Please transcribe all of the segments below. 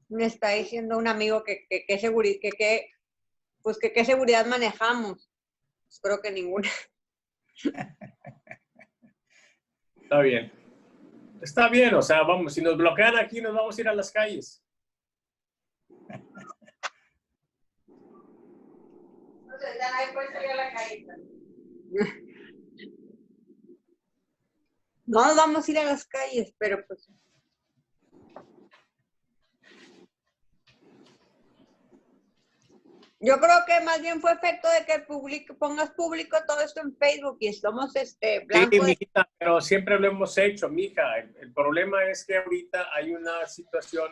Me está diciendo un amigo que qué seguridad manejamos. Espero que ninguna. Está bien. Está bien, o sea, vamos, si nos bloquean aquí, nos vamos a ir a las calles. No nos vamos a ir a las calles, pero pues... Yo creo que más bien fue efecto de que pongas público todo esto en Facebook y estamos blanco. Sí, mijita, pero siempre lo hemos hecho, mija. El problema es que ahorita hay una situación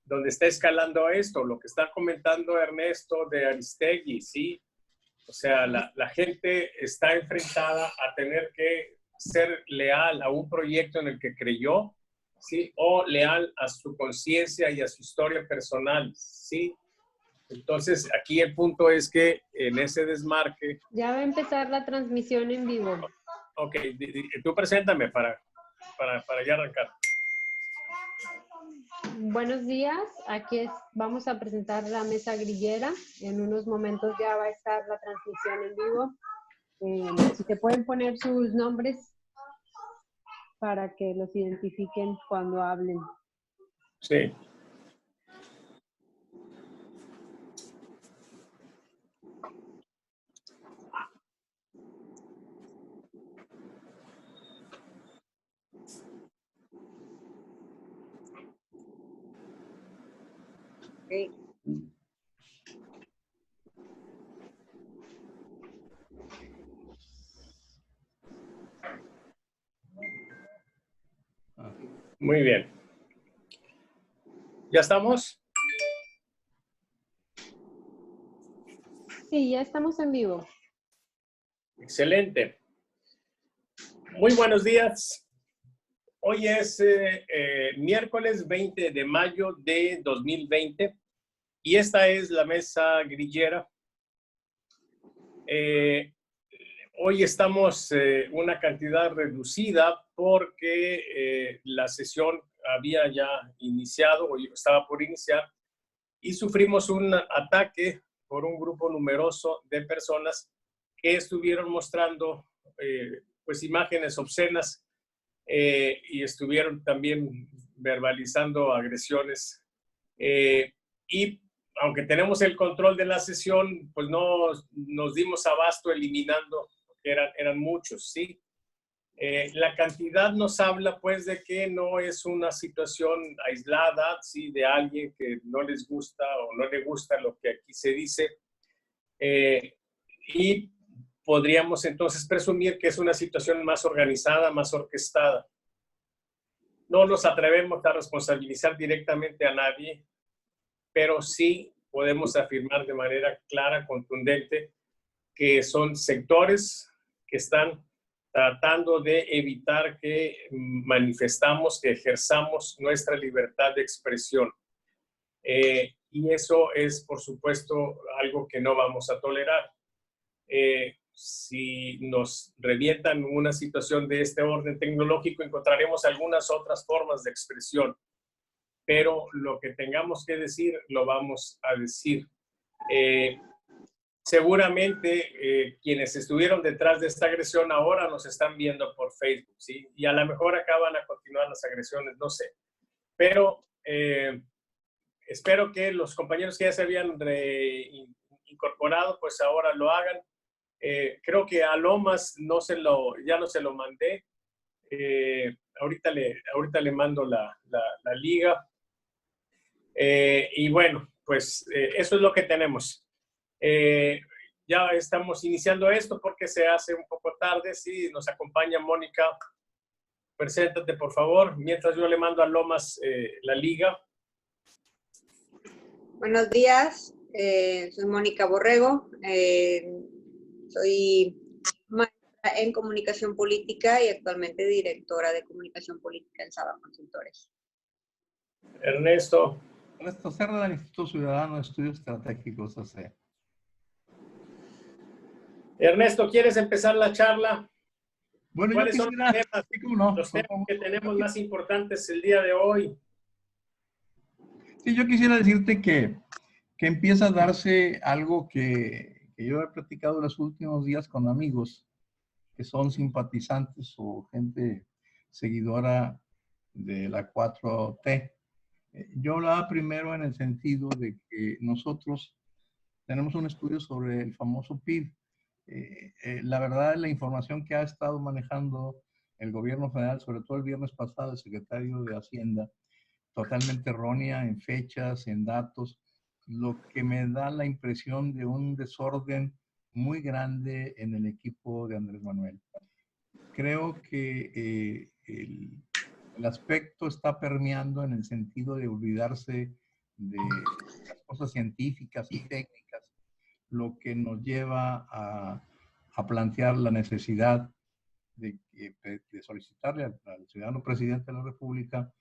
donde está escalando esto, lo que está comentando Ernesto de Aristegui, ¿sí? O sea, la gente está enfrentada a tener que ser leal a un proyecto en el que creyó, ¿sí? O leal a su conciencia y a su historia personal, ¿sí? Entonces, aquí el punto es que en ese desmarque... Ya va a empezar la transmisión en vivo. Ok, tú preséntame para ya arrancar. Buenos días, vamos a presentar la mesa grillera. En unos momentos ya va a estar la transmisión en vivo. Si te pueden poner sus nombres para que los identifiquen cuando hablen. Sí. Okay. Muy bien. ¿Ya estamos? Sí, ya estamos en vivo. Excelente. Muy buenos días. Hoy es miércoles 20 de mayo de 2020 y esta es la mesa grillera. Hoy estamos una cantidad reducida porque la sesión había ya iniciado o estaba por iniciar y sufrimos un ataque por un grupo numeroso de personas que estuvieron mostrando pues imágenes obscenas y estuvieron también verbalizando agresiones. Y aunque tenemos el control de la sesión, pues no nos dimos abasto eliminando, porque eran muchos, ¿sí? La cantidad nos habla, pues, de que no es una situación aislada, ¿sí? De alguien que no les gusta o no le gusta lo que aquí se dice. Y podríamos entonces presumir que es una situación más organizada, más orquestada. No nos atrevemos a responsabilizar directamente a nadie, pero sí podemos afirmar de manera clara, contundente, que son sectores que están tratando de evitar que manifestamos, que ejerzamos nuestra libertad de expresión. Y eso es, por supuesto, algo que no vamos a tolerar. Si nos revientan una situación de este orden tecnológico, encontraremos algunas otras formas de expresión, pero lo que tengamos que decir, lo vamos a decir. Seguramente quienes estuvieron detrás de esta agresión ahora nos están viendo por Facebook, ¿sí? Y a lo mejor acaban a continuar las agresiones, no sé. Pero espero que los compañeros que ya se habían incorporado, pues ahora lo hagan. Creo que a Lomas ya no se lo mandé. Ahorita le mando la liga. Y bueno, pues eso es lo que tenemos. Ya estamos iniciando esto porque se hace un poco tarde. Sí, nos acompaña Mónica. Preséntate, por favor, mientras yo le mando a Lomas la liga. Buenos días, soy Mónica Borrego. Soy maestra en comunicación política y actualmente directora de comunicación política en Saba Consultores. Ernesto. Ernesto Cerda, del Instituto Ciudadano de Estudios Estratégicos, AC. Ernesto, ¿quieres empezar la charla? Bueno, yo ¿Cuáles son quisiera, sí, cómo no, los temas que tenemos más importantes el día de hoy? sí, yo quisiera decirte que empieza a darse algo que yo he platicado los últimos días con amigos que son simpatizantes o gente seguidora de la 4T. Yo hablaba primero en el sentido de que nosotros tenemos un estudio sobre el famoso PIB. La verdad, la información que ha estado manejando el gobierno federal, sobre todo el viernes pasado, el secretario de Hacienda, totalmente errónea en fechas, en datos, lo que me da la impresión de un desorden muy grande en el equipo de Andrés Manuel. Creo que el aspecto está permeando en el sentido de olvidarse de las cosas científicas y técnicas, lo que nos lleva a plantear la necesidad de solicitarle al ciudadano presidente de la República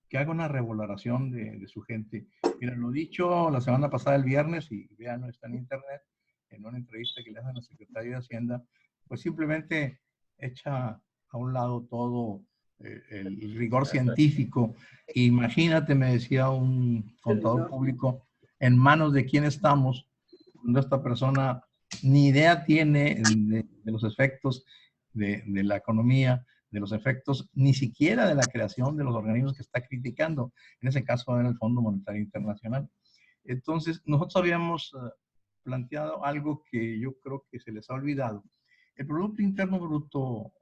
que haga una revaloración de su gente. Mira, lo dicho la semana pasada, el viernes, y vean, está en internet, en una entrevista que le hacen al secretario de Hacienda, pues simplemente echa a un lado todo el rigor científico. Imagínate, me decía un contador público, en manos de quién estamos, cuando esta persona ni idea tiene de los efectos de la economía, de los efectos ni siquiera de la creación de los organismos que está criticando, en ese caso era el Fondo Monetario Internacional. Entonces, nosotros habíamos planteado algo que yo creo que se les ha olvidado. El Producto Interno Bruto,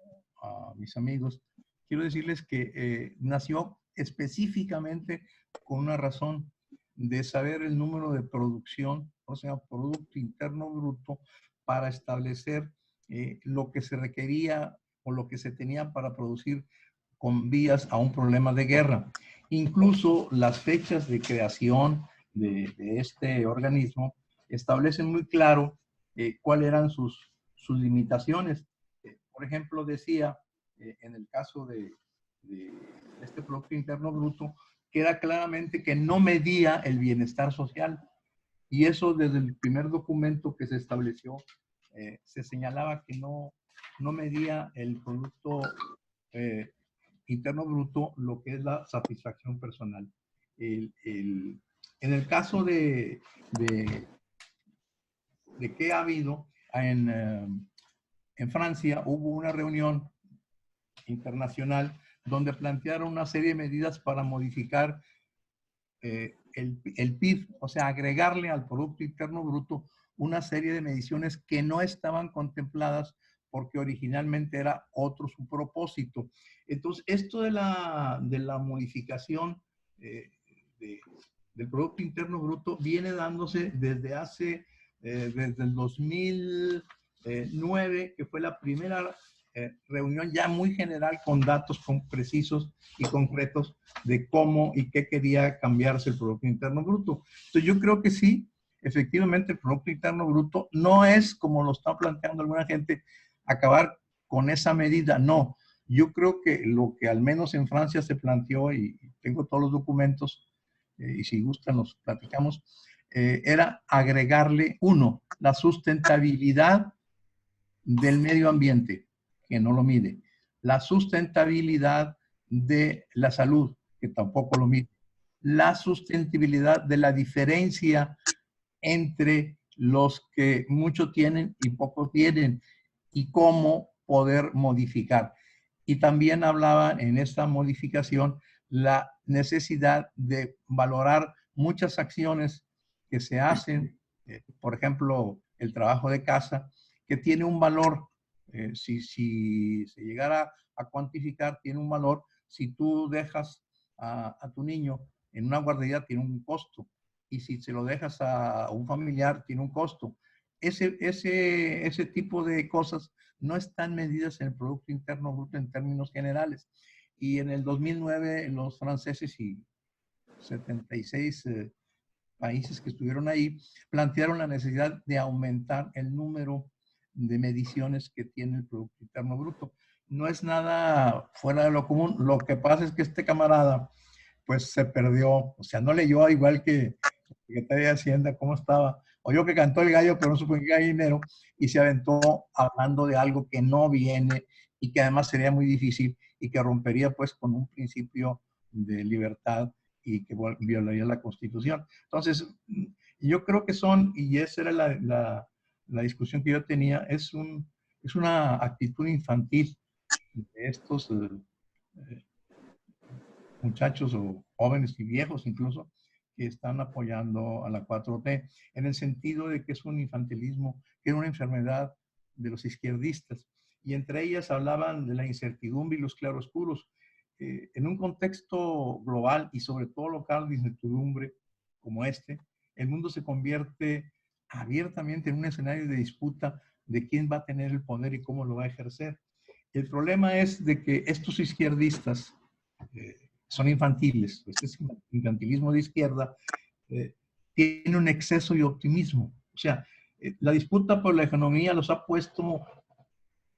a mis amigos, quiero decirles que nació específicamente con una razón de saber el número de producción, o sea, Producto Interno Bruto, para establecer lo que se requería o lo que se tenía para producir con vías a un problema de guerra. Incluso las fechas de creación de este organismo establecen muy claro cuáles eran sus limitaciones. Por ejemplo, decía en el caso de este Producto Interno Bruto, queda claramente que no medía el bienestar social. Y eso desde el primer documento que se estableció, se señalaba que no medía el Producto Interno Bruto, lo que es la satisfacción personal. En el caso de que ha habido en Francia, hubo una reunión internacional donde plantearon una serie de medidas para modificar el PIB, o sea, agregarle al Producto Interno Bruto una serie de mediciones que no estaban contempladas porque originalmente era otro su propósito. Entonces, esto de la modificación del Producto Interno Bruto viene dándose desde el 2009, que fue la primera reunión ya muy general con datos precisos y concretos de cómo y qué quería cambiarse el Producto Interno Bruto. Entonces yo creo que sí, efectivamente el Producto Interno Bruto no es, como lo está planteando alguna gente, acabar con esa medida, no. Yo creo que lo que al menos en Francia se planteó, y tengo todos los documentos, y si gustan los platicamos, era agregarle, uno, la sustentabilidad del medio ambiente, que no lo mide, la sustentabilidad de la salud, que tampoco lo mide, la sustentabilidad de la diferencia entre los que mucho tienen y poco tienen, y cómo poder modificar. Y también hablaba en esta modificación la necesidad de valorar muchas acciones que se hacen, por ejemplo, el trabajo de casa, que tiene un valor, si se llegara a cuantificar, tiene un valor. Si tú dejas a tu niño en una guardería, tiene un costo, y si se lo dejas a un familiar, tiene un costo. Ese tipo de cosas no están medidas en el Producto Interno Bruto en términos generales. Y en el 2009, los franceses y 76 países que estuvieron ahí plantearon la necesidad de aumentar el número de mediciones que tiene el Producto Interno Bruto. No es nada fuera de lo común. Lo que pasa es que este camarada pues se perdió, o sea, no leyó, igual que el secretario de Hacienda, cómo estaba. Oyó que cantó el gallo, pero no supo en qué gallinero, y se aventó hablando de algo que no viene y que además sería muy difícil y que rompería pues con un principio de libertad y que violaría la Constitución. Entonces, yo creo que son, y esa era la discusión que yo tenía, es una actitud infantil de estos muchachos o jóvenes y viejos incluso que están apoyando a la 4T, en el sentido de que es un infantilismo, que es una enfermedad de los izquierdistas. Y entre ellas hablaban de la incertidumbre y los claroscuros. En un contexto global y sobre todo local de incertidumbre como este, el mundo se convierte abiertamente en un escenario de disputa de quién va a tener el poder y cómo lo va a ejercer. El problema es de que estos izquierdistas son infantiles. Este infantilismo de izquierda tiene un exceso de optimismo. O sea, la disputa por la economía los ha puesto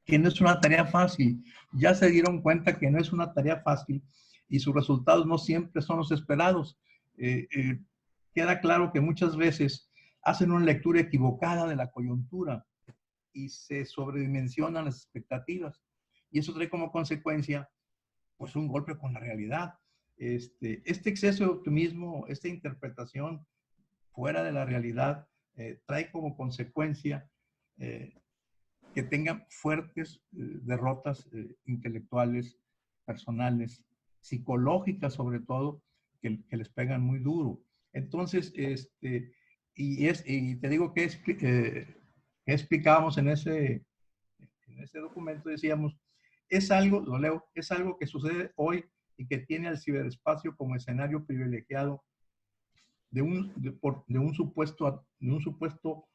que no es una tarea fácil. Ya se dieron cuenta que no es una tarea fácil y sus resultados no siempre son los esperados. Queda claro que muchas veces hacen una lectura equivocada de la coyuntura y se sobredimensionan las expectativas. Y eso trae como consecuencia pues un golpe con la realidad. Este exceso de optimismo, esta interpretación fuera de la realidad, trae como consecuencia que tengan fuertes derrotas intelectuales, personales, psicológicas sobre todo, que les pegan muy duro. Entonces, y te digo que explicábamos en ese documento, decíamos, es algo, lo leo, es algo que sucede hoy y que tiene al ciberespacio como escenario privilegiado de un supuesto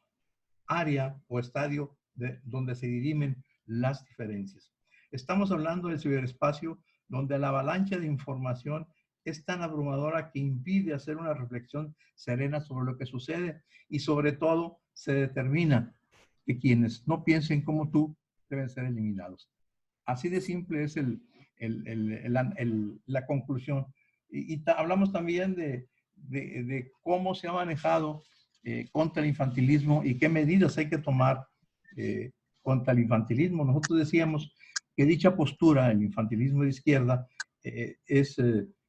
área o estadio donde se dirimen las diferencias. Estamos hablando del ciberespacio donde la avalancha de información es tan abrumadora que impide hacer una reflexión serena sobre lo que sucede y sobre todo se determina que quienes no piensen como tú deben ser eliminados. Así de simple es la conclusión. Y hablamos también de cómo se ha manejado contra el infantilismo y qué medidas hay que tomar contra el infantilismo. Nosotros decíamos que dicha postura, el infantilismo de izquierda, es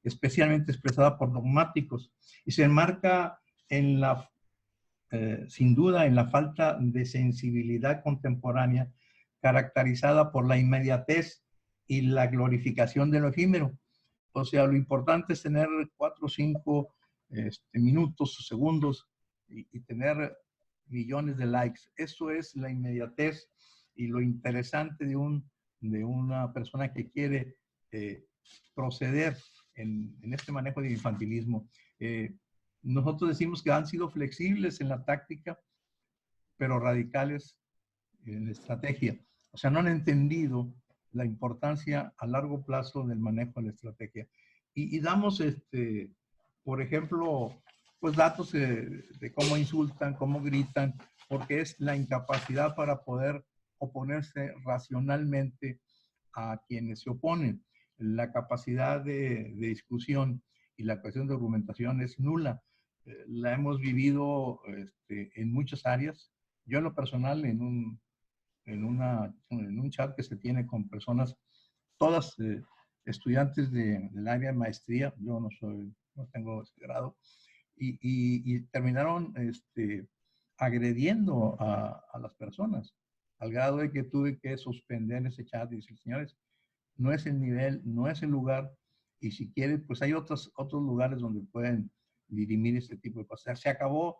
especialmente expresada por dogmáticos y se enmarca en sin duda en la falta de sensibilidad contemporánea caracterizada por la inmediatez y la glorificación de lo efímero. O sea, lo importante es tener 4 o 5 minutos o segundos y tener millones de likes. Eso es la inmediatez y lo interesante de una persona que quiere proceder en este manejo de infantilismo. Nosotros decimos que han sido flexibles en la táctica, pero radicales en la estrategia. O sea, no han entendido la importancia a largo plazo del manejo de la estrategia. Y damos, por ejemplo, pues datos de cómo insultan, cómo gritan, porque es la incapacidad para poder oponerse racionalmente a quienes se oponen. La capacidad de discusión y la cuestión de argumentación es nula. La hemos vivido en muchas áreas. Yo en lo personal, en un chat que se tiene con personas, todas estudiantes del área de maestría, yo no tengo ese grado, y terminaron agrediendo a las personas, al grado de que tuve que suspender ese chat y decir, señores, no es el nivel, no es el lugar, y si quieren, pues hay otros lugares donde pueden dirimir este tipo de cosas. Se acabó.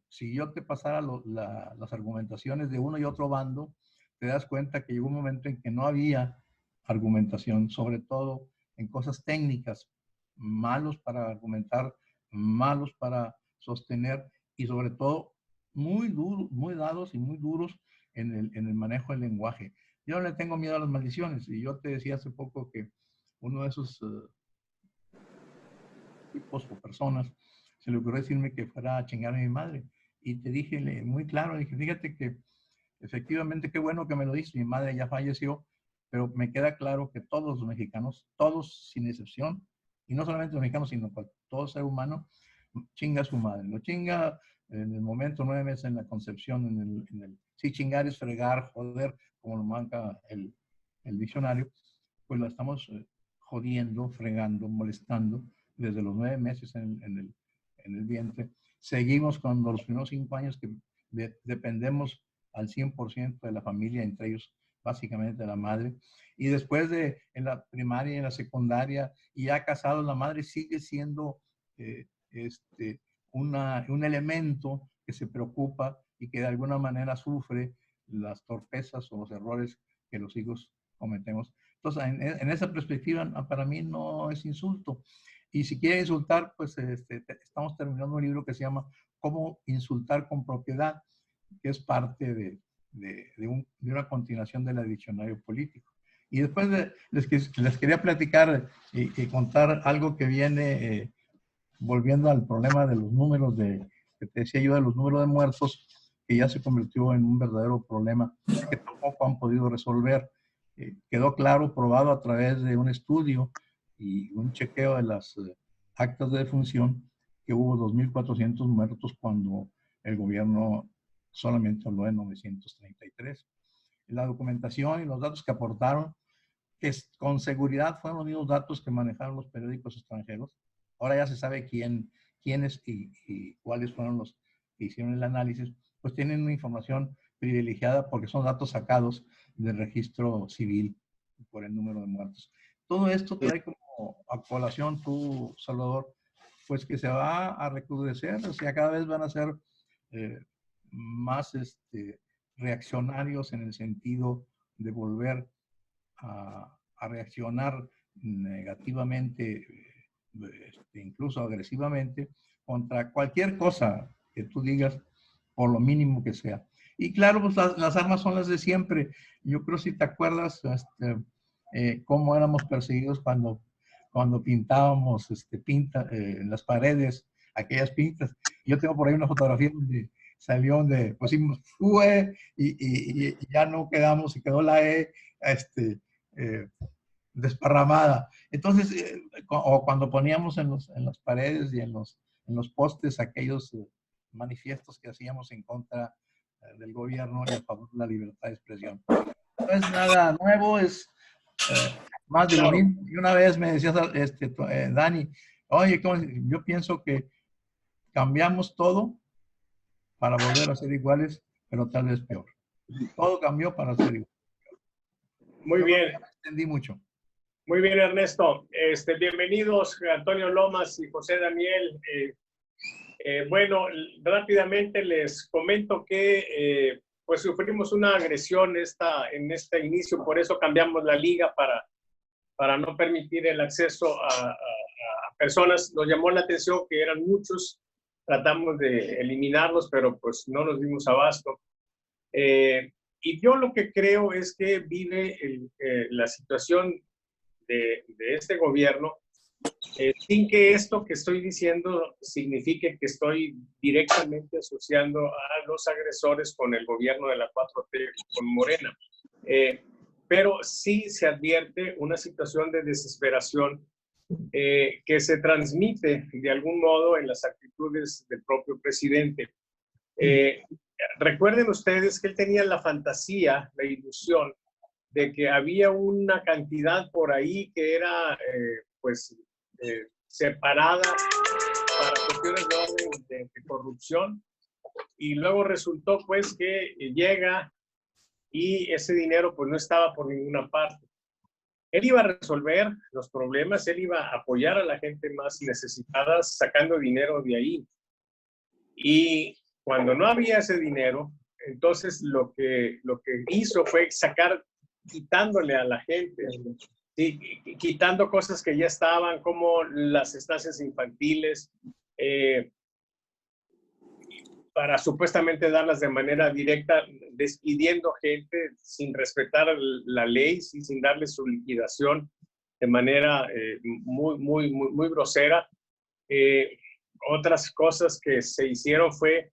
Si yo te pasara las argumentaciones de uno y otro bando, te das cuenta que llegó un momento en que no había argumentación, sobre todo en cosas técnicas, malos para argumentar, malos para sostener y sobre todo muy duros, muy dados y muy duros en el manejo del lenguaje. Yo no le tengo miedo a las maldiciones y yo te decía hace poco que uno de esos tipos o personas se le ocurrió decirme que fuera a chingar a mi madre. Y te dije muy claro, dije, fíjate que efectivamente qué bueno que me lo dices, mi madre ya falleció, pero me queda claro que todos los mexicanos, todos sin excepción, y no solamente los mexicanos, sino todo ser humano, chinga a su madre. Lo chinga en el momento 9 meses en la concepción, sí, chingar es fregar, joder, como lo marca el diccionario, pues la estamos jodiendo, fregando, molestando desde los 9 meses en el vientre. Seguimos con los primeros 5 años que dependemos al 100% de la familia, entre ellos básicamente de la madre. Y después en la primaria y en la secundaria, y ya casado, la madre sigue siendo un elemento que se preocupa y que de alguna manera sufre las torpezas o los errores que los hijos cometemos. Entonces, en esa perspectiva, para mí no es insulto. Y si quiere insultar, pues estamos terminando un libro que se llama Cómo insultar con propiedad, que es parte de una continuación del diccionario político. Y después les quería platicar y contar algo que viene volviendo al problema de los números que te decía yo, de los números de muertos, que ya se convirtió en un verdadero problema que tampoco han podido resolver. Quedó claro, probado a través de un estudio y un chequeo de las actas de defunción, que hubo 2.400 muertos cuando el gobierno solamente habló de 933. La documentación y los datos que aportaron, que con seguridad fueron los mismos datos que manejaron los periódicos extranjeros. Ahora ya se sabe quiénes y cuáles fueron los que hicieron el análisis, pues tienen una información privilegiada porque son datos sacados del registro civil por el número de muertos. Todo esto trae como a colación, tú, Salvador, pues que se va a recrudecer, o sea, cada vez van a ser más reaccionarios en el sentido de volver a reaccionar negativamente, incluso agresivamente, contra cualquier cosa que tú digas, por lo mínimo que sea. Y claro, pues las armas son las de siempre. Yo creo, si te acuerdas, cómo éramos perseguidos cuando pintábamos en las paredes aquellas pintas. Yo tengo por ahí una fotografía donde salió, donde pusimos fue y ya no quedamos, y quedó la E desparramada. Entonces, o cuando poníamos en las paredes y en los postes aquellos manifiestos que hacíamos en contra del gobierno y a favor de la libertad de expresión. No es nada nuevo, es más de lo mismo. Y una vez me decías, Dani, oye, yo pienso que cambiamos todo para volver a ser iguales, pero tal vez peor. Todo cambió para ser igual. Muy bien. Entendí mucho. Muy bien, Ernesto. Bienvenidos, Antonio Lomas y José Daniel. Bueno, rápidamente les comento que pues sufrimos una agresión en este inicio, por eso cambiamos la liga para no permitir el acceso a personas. Nos llamó la atención que eran muchos, tratamos de eliminarlos, pero pues no nos dimos abasto. Y yo lo que creo es que vive la situación de este gobierno sin que esto que estoy diciendo signifique que estoy directamente asociando a los agresores con el gobierno de la 4T, con Morena. Pero sí se advierte una situación de desesperación que se transmite de algún modo en las actitudes del propio presidente. Recuerden ustedes que él tenía la fantasía, la ilusión de que había una cantidad por ahí que era separada para cuestiones de orden de corrupción, y luego resultó pues que llega y ese dinero pues no estaba por ninguna parte. Él iba a resolver los problemas, él iba a apoyar a la gente más necesitada sacando dinero de ahí. Y cuando no había ese dinero, entonces lo que hizo fue quitándole a la gente, ¿sí? Quitando cosas que ya estaban, como las estancias infantiles, para supuestamente darlas de manera directa, despidiendo gente sin respetar la ley, sin darle su liquidación de manera muy grosera. Otras cosas que se hicieron fue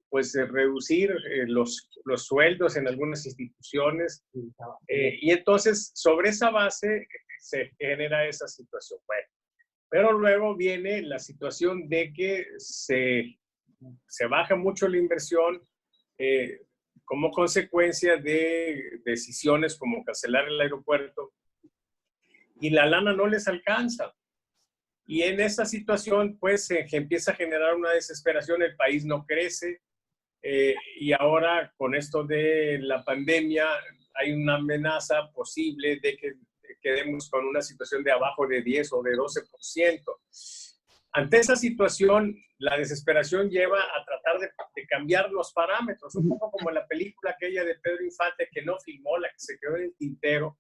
pues reducir los sueldos en algunas instituciones, y entonces sobre esa base se genera esa situación. Bueno, pero luego viene la situación de que se baja mucho la inversión, como consecuencia de decisiones como cancelar el aeropuerto, y la lana no les alcanza. Y en esa situación, pues, se empieza a generar una desesperación, el país no crece, y ahora con esto de la pandemia hay una amenaza posible de que quedemos con una situación de abajo de 10 o de 12%. Ante esa situación, la desesperación lleva a tratar de cambiar los parámetros, un poco como en la película aquella de Pedro Infante que no filmó, la que se quedó en el tintero,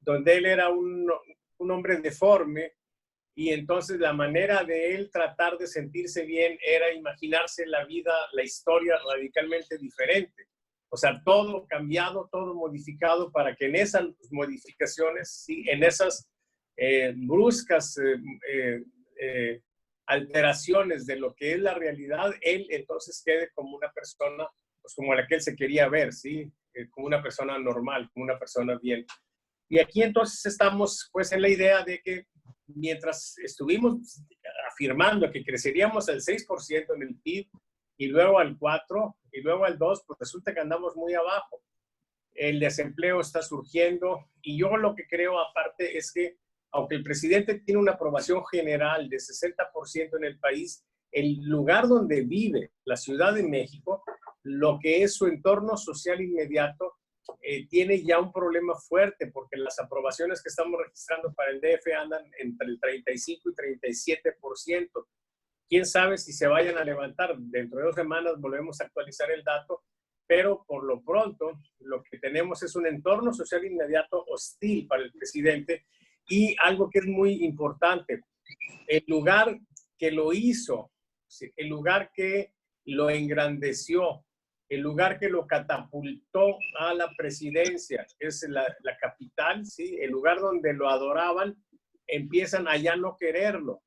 donde él era un hombre deforme, y entonces la manera de él tratar de sentirse bien era imaginarse la vida, la historia radicalmente diferente. O sea, todo cambiado, todo modificado para que en esas modificaciones, ¿sí? En esas bruscas alteraciones de lo que es la realidad, él entonces quede como una persona, pues como la que él se quería ver, ¿sí? Como una persona normal, como una persona bien. Y aquí entonces estamos pues en la idea de que mientras estuvimos afirmando que creceríamos al 6% en el PIB y luego al 4% y luego al 2%, pues resulta que andamos muy abajo. El desempleo está surgiendo y yo lo que creo aparte es que aunque el presidente tiene una aprobación general de 60% en el país, el lugar donde vive, la Ciudad de México, lo que es su entorno social inmediato, tiene ya un problema fuerte porque las aprobaciones que estamos registrando para el DF andan entre el 35 y 37%. Quién sabe si se vayan a levantar. Dentro de 2 semanas volvemos a actualizar el dato, pero por lo pronto lo que tenemos es un entorno social inmediato hostil para el presidente. Y algo que es muy importante, el lugar que lo hizo, el lugar que lo engrandeció, el lugar que lo catapultó a la presidencia, que es la capital, ¿sí? El lugar donde lo adoraban, empiezan a ya no quererlo.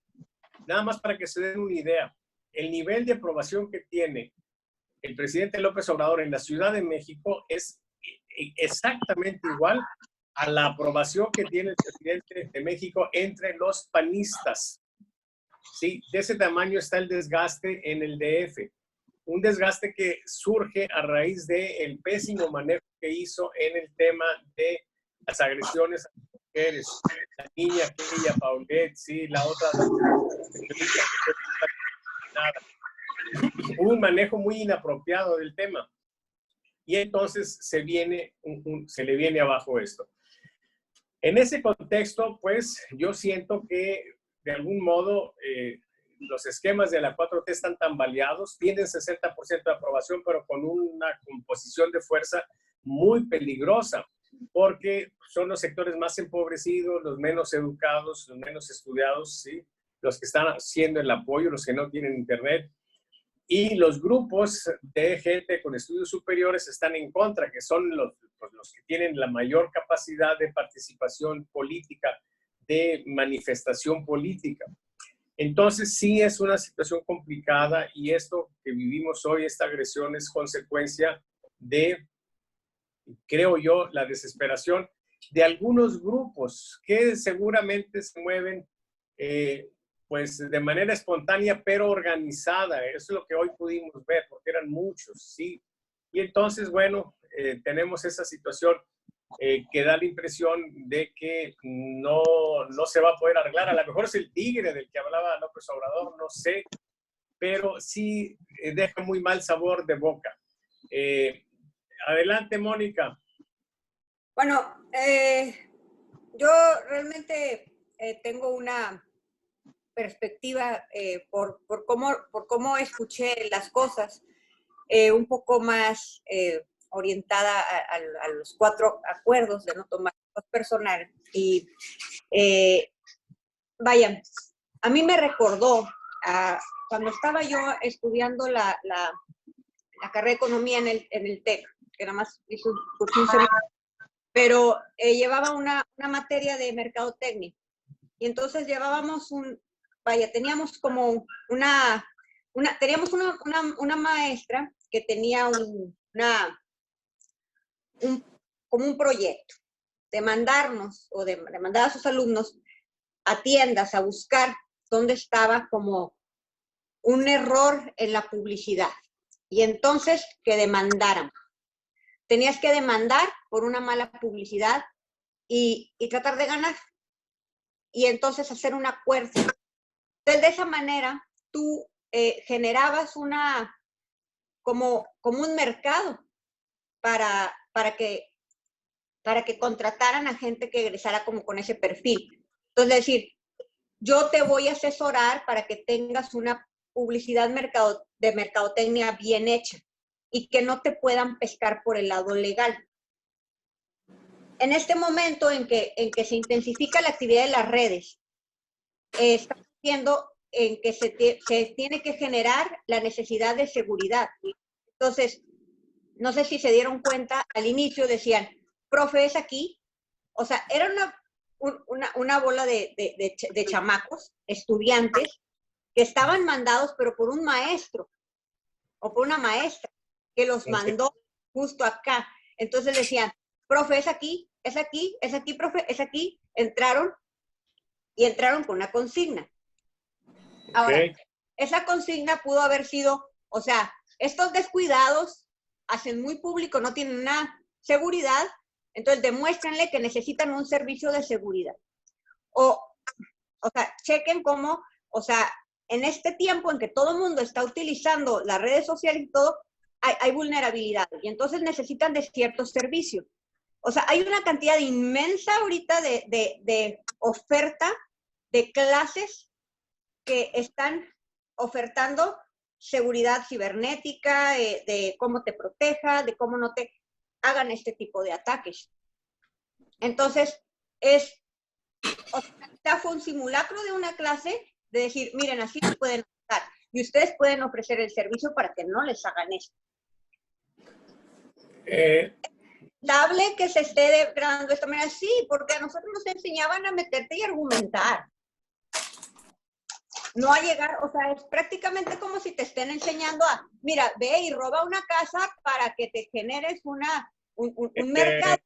Nada más para que se den una idea, el nivel de aprobación que tiene el presidente López Obrador en la Ciudad de México es exactamente igual a la aprobación que tiene el presidente de México entre los panistas. Sí, de ese tamaño está el desgaste en el DF. Un desgaste que surge a raíz del pésimo manejo que hizo en el tema de las agresiones a las mujeres. La niña aquella, Paulette, sí, la otra. Hubo un manejo muy inapropiado del tema. Y entonces se le viene abajo esto. En ese contexto, pues, yo siento que, de algún modo, los esquemas de la 4T están tambaleados, tienen 60% de aprobación, pero con una composición de fuerza muy peligrosa, porque son los sectores más empobrecidos, los menos educados, los menos estudiados, ¿sí? Los que están haciendo el apoyo, los que no tienen internet. Y los grupos de gente con estudios superiores están en contra, que son los que tienen la mayor capacidad de participación política, de manifestación política. Entonces sí es una situación complicada y esto que vivimos hoy, esta agresión es consecuencia de, creo yo, la desesperación de algunos grupos que seguramente se mueven pues de manera espontánea, pero organizada. Eso es lo que hoy pudimos ver, porque eran muchos, ¿sí? Y entonces, bueno, tenemos esa situación que da la impresión de que no se va a poder arreglar. A lo mejor es el tigre del que hablaba López Obrador, no sé, pero sí deja muy mal sabor de boca. Adelante, Mónica. Bueno, yo realmente tengo una perspectiva por cómo escuché las cosas, un poco más orientada a los 4 acuerdos de no tomar personal. Y vaya, a mí me recordó cuando estaba yo estudiando la carrera de economía en el TEC, que nada más hizo un semestre, pero llevaba una materia de mercadotecnia. Y entonces llevábamos teníamos como teníamos una maestra que tenía como un proyecto de mandarnos o de mandar a sus alumnos a tiendas a buscar dónde estaba como un error en la publicidad y entonces que demandáramos. tenías que demandar por una mala publicidad y tratar de ganar. Y entonces hacer un acuerdo. Entonces, de esa manera, tú generabas como un mercado para que contrataran a gente que egresara como con ese perfil. Entonces, es decir, yo te voy a asesorar para que tengas una publicidad de mercadotecnia bien hecha y que no te puedan pescar por el lado legal. En este momento en que se intensifica la actividad de las redes, está haciendo en que se tiene que generar la necesidad de seguridad. Entonces, no sé si se dieron cuenta, al inicio decían, profe, es aquí. O sea, era una bola de chamacos, estudiantes, que estaban mandados, pero por un maestro o por una maestra, que los mandó justo acá. Entonces decían, profe, es aquí, profe, es aquí. Entraron con una consigna. Ahora, esa consigna pudo haber sido, o sea, estos descuidados hacen muy público, no tienen una seguridad, entonces demuéstrenle que necesitan un servicio de seguridad. O sea, chequen cómo, o sea, en este tiempo en que todo el mundo está utilizando las redes sociales y todo, hay vulnerabilidad y entonces necesitan de ciertos servicios. O sea, hay una cantidad inmensa ahorita de oferta de clases que están ofertando seguridad cibernética, de cómo te proteja, de cómo no te hagan este tipo de ataques. Entonces, fue un simulacro de una clase de decir, miren, así se pueden usar y ustedes pueden ofrecer el servicio para que no les hagan esto. Dable que se esté grabando de esta manera, sí, porque a nosotros nos enseñaban a meterte y argumentar. No a llegar, o sea, es prácticamente como si te estén enseñando a, mira, ve y roba una casa para que te generes un mercado,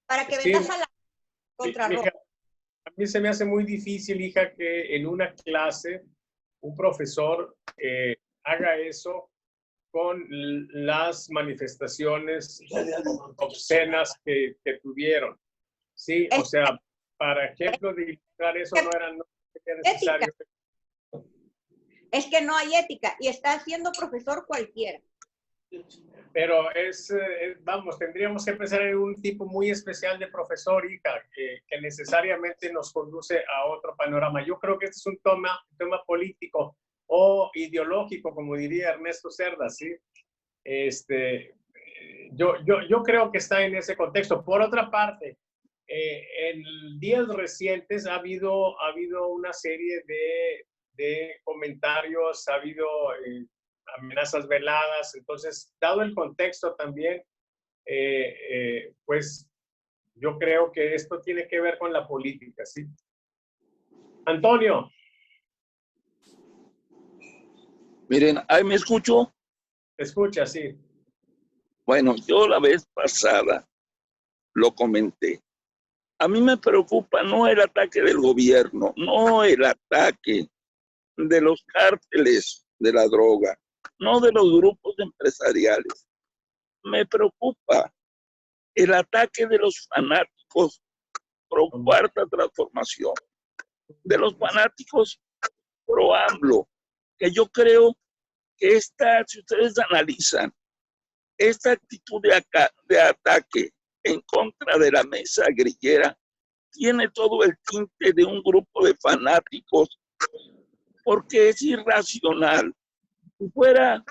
para que vendas a la contrarrobo. A mí se me hace muy difícil, hija, que en una clase un profesor haga eso con las manifestaciones obscenas que tuvieron. Sí, o sea, para ejemplo, de ilustrar eso no era necesario. Es que no hay ética y está siendo profesor cualquiera. Pero vamos, tendríamos que pensar en un tipo muy especial de profesor, hija, que necesariamente nos conduce a otro panorama. Yo creo que este es un tema político o ideológico, como diría Ernesto Cerda, ¿sí? Yo creo que está en ese contexto. Por otra parte, en días recientes ha habido una serie de comentarios, ha habido amenazas veladas. Entonces, dado el contexto también, pues yo creo que esto tiene que ver con la política, ¿sí? Antonio. Miren, ¿ahí me escucho? Escucha, sí. Bueno, yo la vez pasada lo comenté. A mí me preocupa no el ataque del gobierno, no el ataque de los cárteles de la droga, no de los grupos empresariales. Me preocupa el ataque de los fanáticos pro cuarta transformación, de los fanáticos pro AMLO, que yo creo que si ustedes analizan, esta actitud de ataque en contra de la mesa grillera tiene todo el tinte de un grupo de fanáticos porque es irracional. Si fuera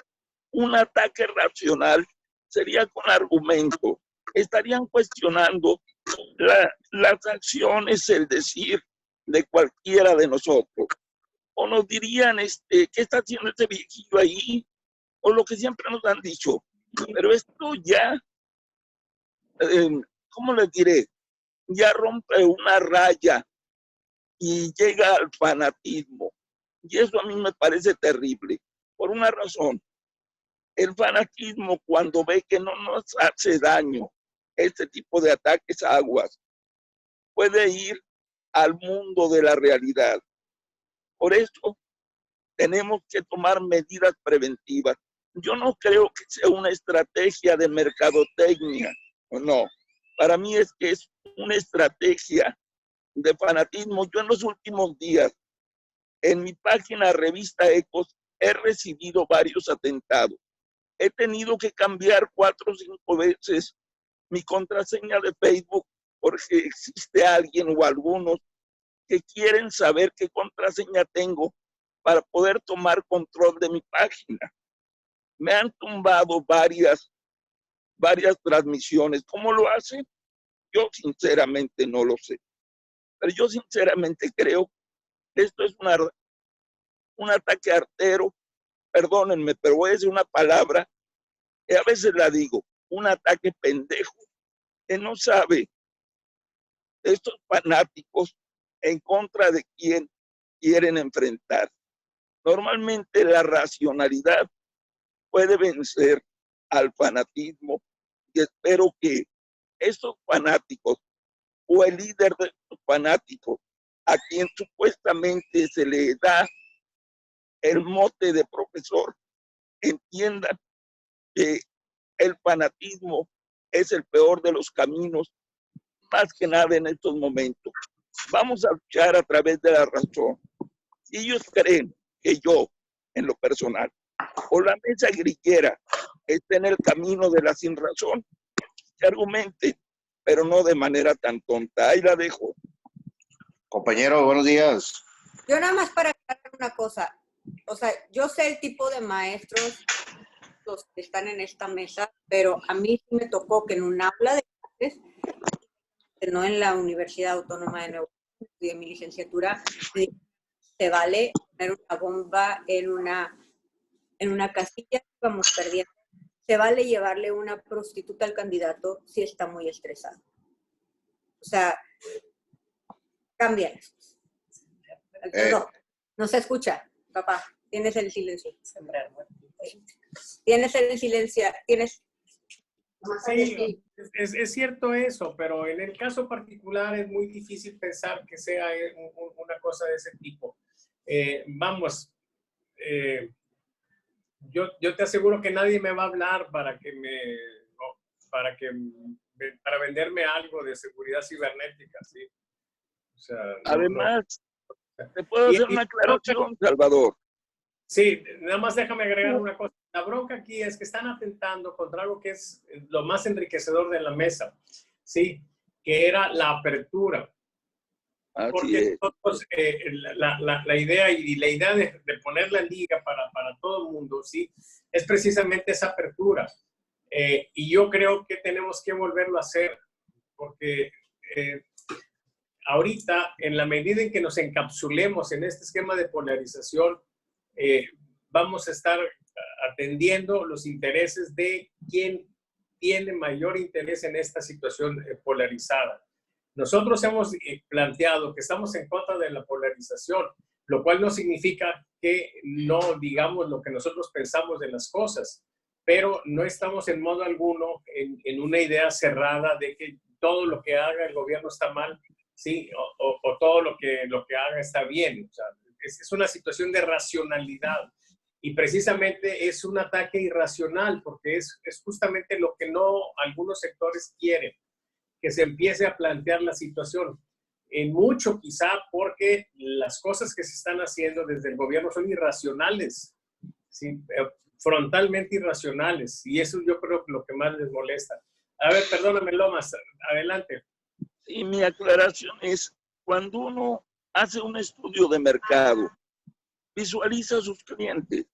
un ataque racional, sería con argumento. Estarían cuestionando las acciones, el decir de cualquiera de nosotros. O nos dirían, ¿qué está haciendo este viejillo ahí? O lo que siempre nos han dicho. Pero esto ya, ¿cómo les diré? Ya rompe una raya y llega al fanatismo. Y eso a mí me parece terrible, por una razón. El fanatismo, cuando ve que no nos hace daño este tipo de ataques a aguas, puede ir al mundo de la realidad. Por eso tenemos que tomar medidas preventivas. yo no creo que sea una estrategia de mercadotecnia, o no. Para mí es que es una estrategia de fanatismo. Yo en los últimos días, en mi página Revista Ecos, he recibido varios atentados. He tenido que cambiar 4 o 5 veces mi contraseña de Facebook porque existe alguien o algunos que quieren saber qué contraseña tengo para poder tomar control de mi página. Me han tumbado varias transmisiones. ¿Cómo lo hacen? Yo sinceramente no lo sé. Pero yo sinceramente creo que esto es un ataque artero. Perdónenme, pero voy a decir una palabra que a veces la digo, un ataque pendejo, que no sabe estos fanáticos en contra de quién quieren enfrentar. Normalmente la racionalidad puede vencer al fanatismo y espero que estos fanáticos o el líder de estos fanáticos a quien supuestamente se le da el mote de profesor entiendan que el fanatismo es el peor de los caminos, más que nada en estos momentos. Vamos a luchar a través de la razón. Si ellos creen que yo, en lo personal, o la mesa grillera está en el camino de la sin razón, que argumente, pero no de manera tan tonta. Ahí la dejo. Compañero, buenos días. Yo nada más para aclarar una cosa. O sea, yo sé el tipo de maestros los que están en esta mesa, pero a mí sí me tocó que en un aula de clases, no en la Universidad Autónoma de Nuevo León, estudié mi licenciatura, se vale poner una bomba en una casilla, vamos perdiendo. Se vale llevarle una prostituta al candidato si está muy estresado. O sea, cambian. No se escucha, papá. Tienes el silencio. Tienes el silencio. Tienes... Sí, es cierto eso, pero en el caso particular es muy difícil pensar que sea una cosa de ese tipo. Yo te aseguro que nadie me va a hablar para venderme algo de seguridad cibernética, ¿sí? O sea, además, ¿te puedo hacer una aclaración, Salvador? Sí, nada más déjame agregar una cosa. La bronca aquí es que están atentando contra algo que es lo más enriquecedor de la mesa, ¿sí? Que era la apertura. Porque nosotros, la idea de poner la liga para todo el mundo, ¿sí? Es precisamente esa apertura. Y yo creo que tenemos que volverlo a hacer, porque ahorita, en la medida en que nos encapsulemos en este esquema de polarización, vamos a estar atendiendo los intereses de quien tiene mayor interés en esta situación polarizada. Nosotros hemos planteado que estamos en contra de la polarización, lo cual no significa que no digamos lo que nosotros pensamos de las cosas, pero no estamos en modo alguno en una idea cerrada de que todo lo que haga el gobierno está mal, ¿sí? O todo lo que haga está bien. O sea, es una situación de racionalidad. Y precisamente es un ataque irracional porque es justamente lo que algunos sectores quieren, que se empiece a plantear la situación. En mucho quizá porque las cosas que se están haciendo desde el gobierno son irracionales, ¿sí? Frontalmente irracionales. Y eso yo creo que lo que más les molesta. A ver, perdóname, Lomas, adelante. Sí, mi aclaración es, cuando uno hace un estudio de mercado, visualiza a sus clientes.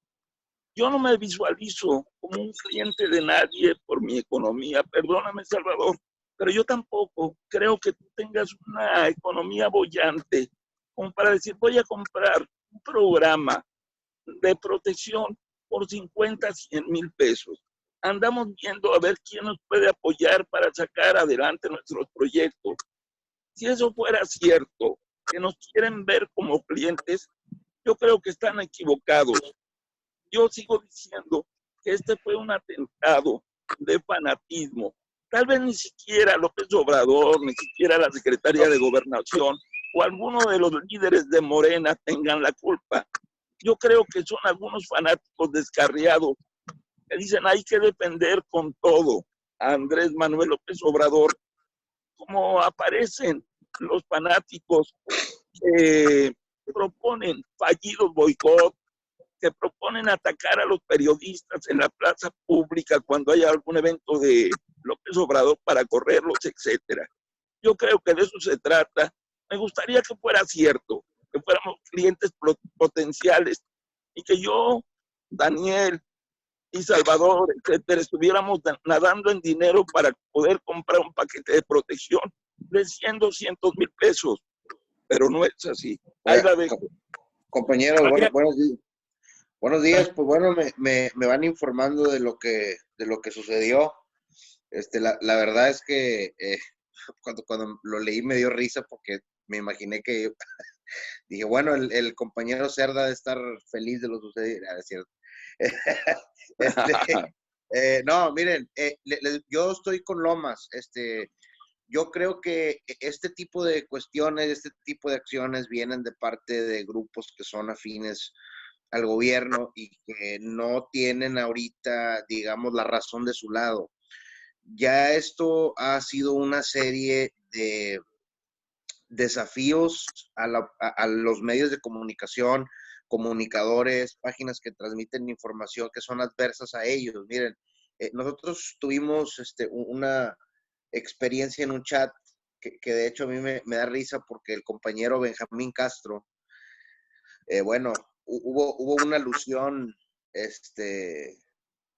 Yo no me visualizo como un cliente de nadie por mi economía. Perdóname, Salvador, pero yo tampoco creo que tú tengas una economía boyante como para decir, voy a comprar un programa de protección por 50, 100 mil pesos. Andamos viendo a ver quién nos puede apoyar para sacar adelante nuestros proyectos. Si eso fuera cierto, que nos quieren ver como clientes, yo creo que están equivocados. Yo sigo diciendo que este fue un atentado de fanatismo. Tal vez ni siquiera López Obrador, ni siquiera la Secretaría de Gobernación o alguno de los líderes de Morena tengan la culpa. Yo creo que son algunos fanáticos descarriados que dicen hay que defender con todo a Andrés Manuel López Obrador, como aparecen los fanáticos que proponen fallidos boicot, que proponen atacar a los periodistas en la plaza pública cuando haya algún evento de López Obrador para correrlos, etcétera. Yo creo que de eso se trata. Me gustaría que fuera cierto, que fuéramos clientes potenciales y que yo, Daniel y Salvador, etcétera, estuviéramos nadando en dinero para poder comprar un paquete de protección de 100, 200 mil pesos. Pero no es así. Ahí la dejo. Compañeros, buenos días. Pues bueno, me van informando de lo que sucedió. La verdad es que cuando lo leí me dio risa porque me imaginé que dije, bueno, el compañero Cerda debe estar feliz de lo sucedido. Es cierto. No, miren, yo estoy con Lomas. Yo creo que este tipo de cuestiones, este tipo de acciones vienen de parte de grupos que son afines al gobierno y que no tienen ahorita, digamos, la razón de su lado. Ya esto ha sido una serie de desafíos a los medios de comunicación, comunicadores, páginas que transmiten información que son adversas a ellos. Miren, nosotros tuvimos una experiencia en un chat que de hecho a mí me da risa porque el compañero Benjamín Castro, bueno, hubo una alusión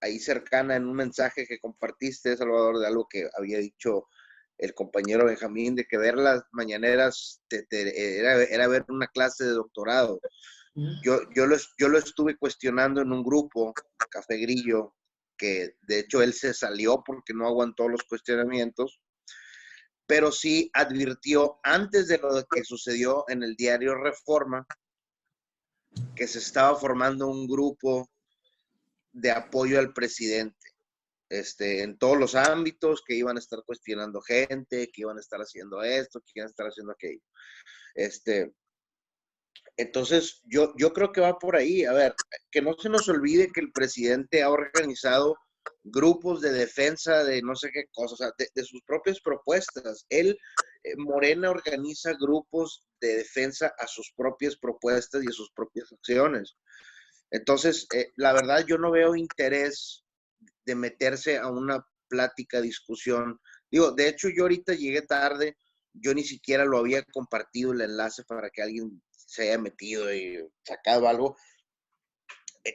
ahí cercana en un mensaje que compartiste, Salvador, de algo que había dicho el compañero Benjamín, de que ver las mañaneras era ver una clase de doctorado. Yo lo estuve cuestionando en un grupo, Café Grillo, que de hecho él se salió porque no aguantó los cuestionamientos, pero sí advirtió antes de lo que sucedió en el diario Reforma que se estaba formando un grupo de apoyo al presidente, en todos los ámbitos, que iban a estar cuestionando gente, que iban a estar haciendo esto, que iban a estar haciendo aquello. Entonces, yo creo que va por ahí. A ver, que no se nos olvide que el presidente ha organizado grupos de defensa de no sé qué cosas, o sea, de sus propias propuestas. Él, Morena, organiza grupos de defensa a sus propias propuestas y a sus propias acciones. Entonces, la verdad, yo no veo interés de meterse a una plática, discusión. Digo, de hecho, yo ahorita llegué tarde, yo ni siquiera lo había compartido el enlace para que alguien se haya metido y sacado algo.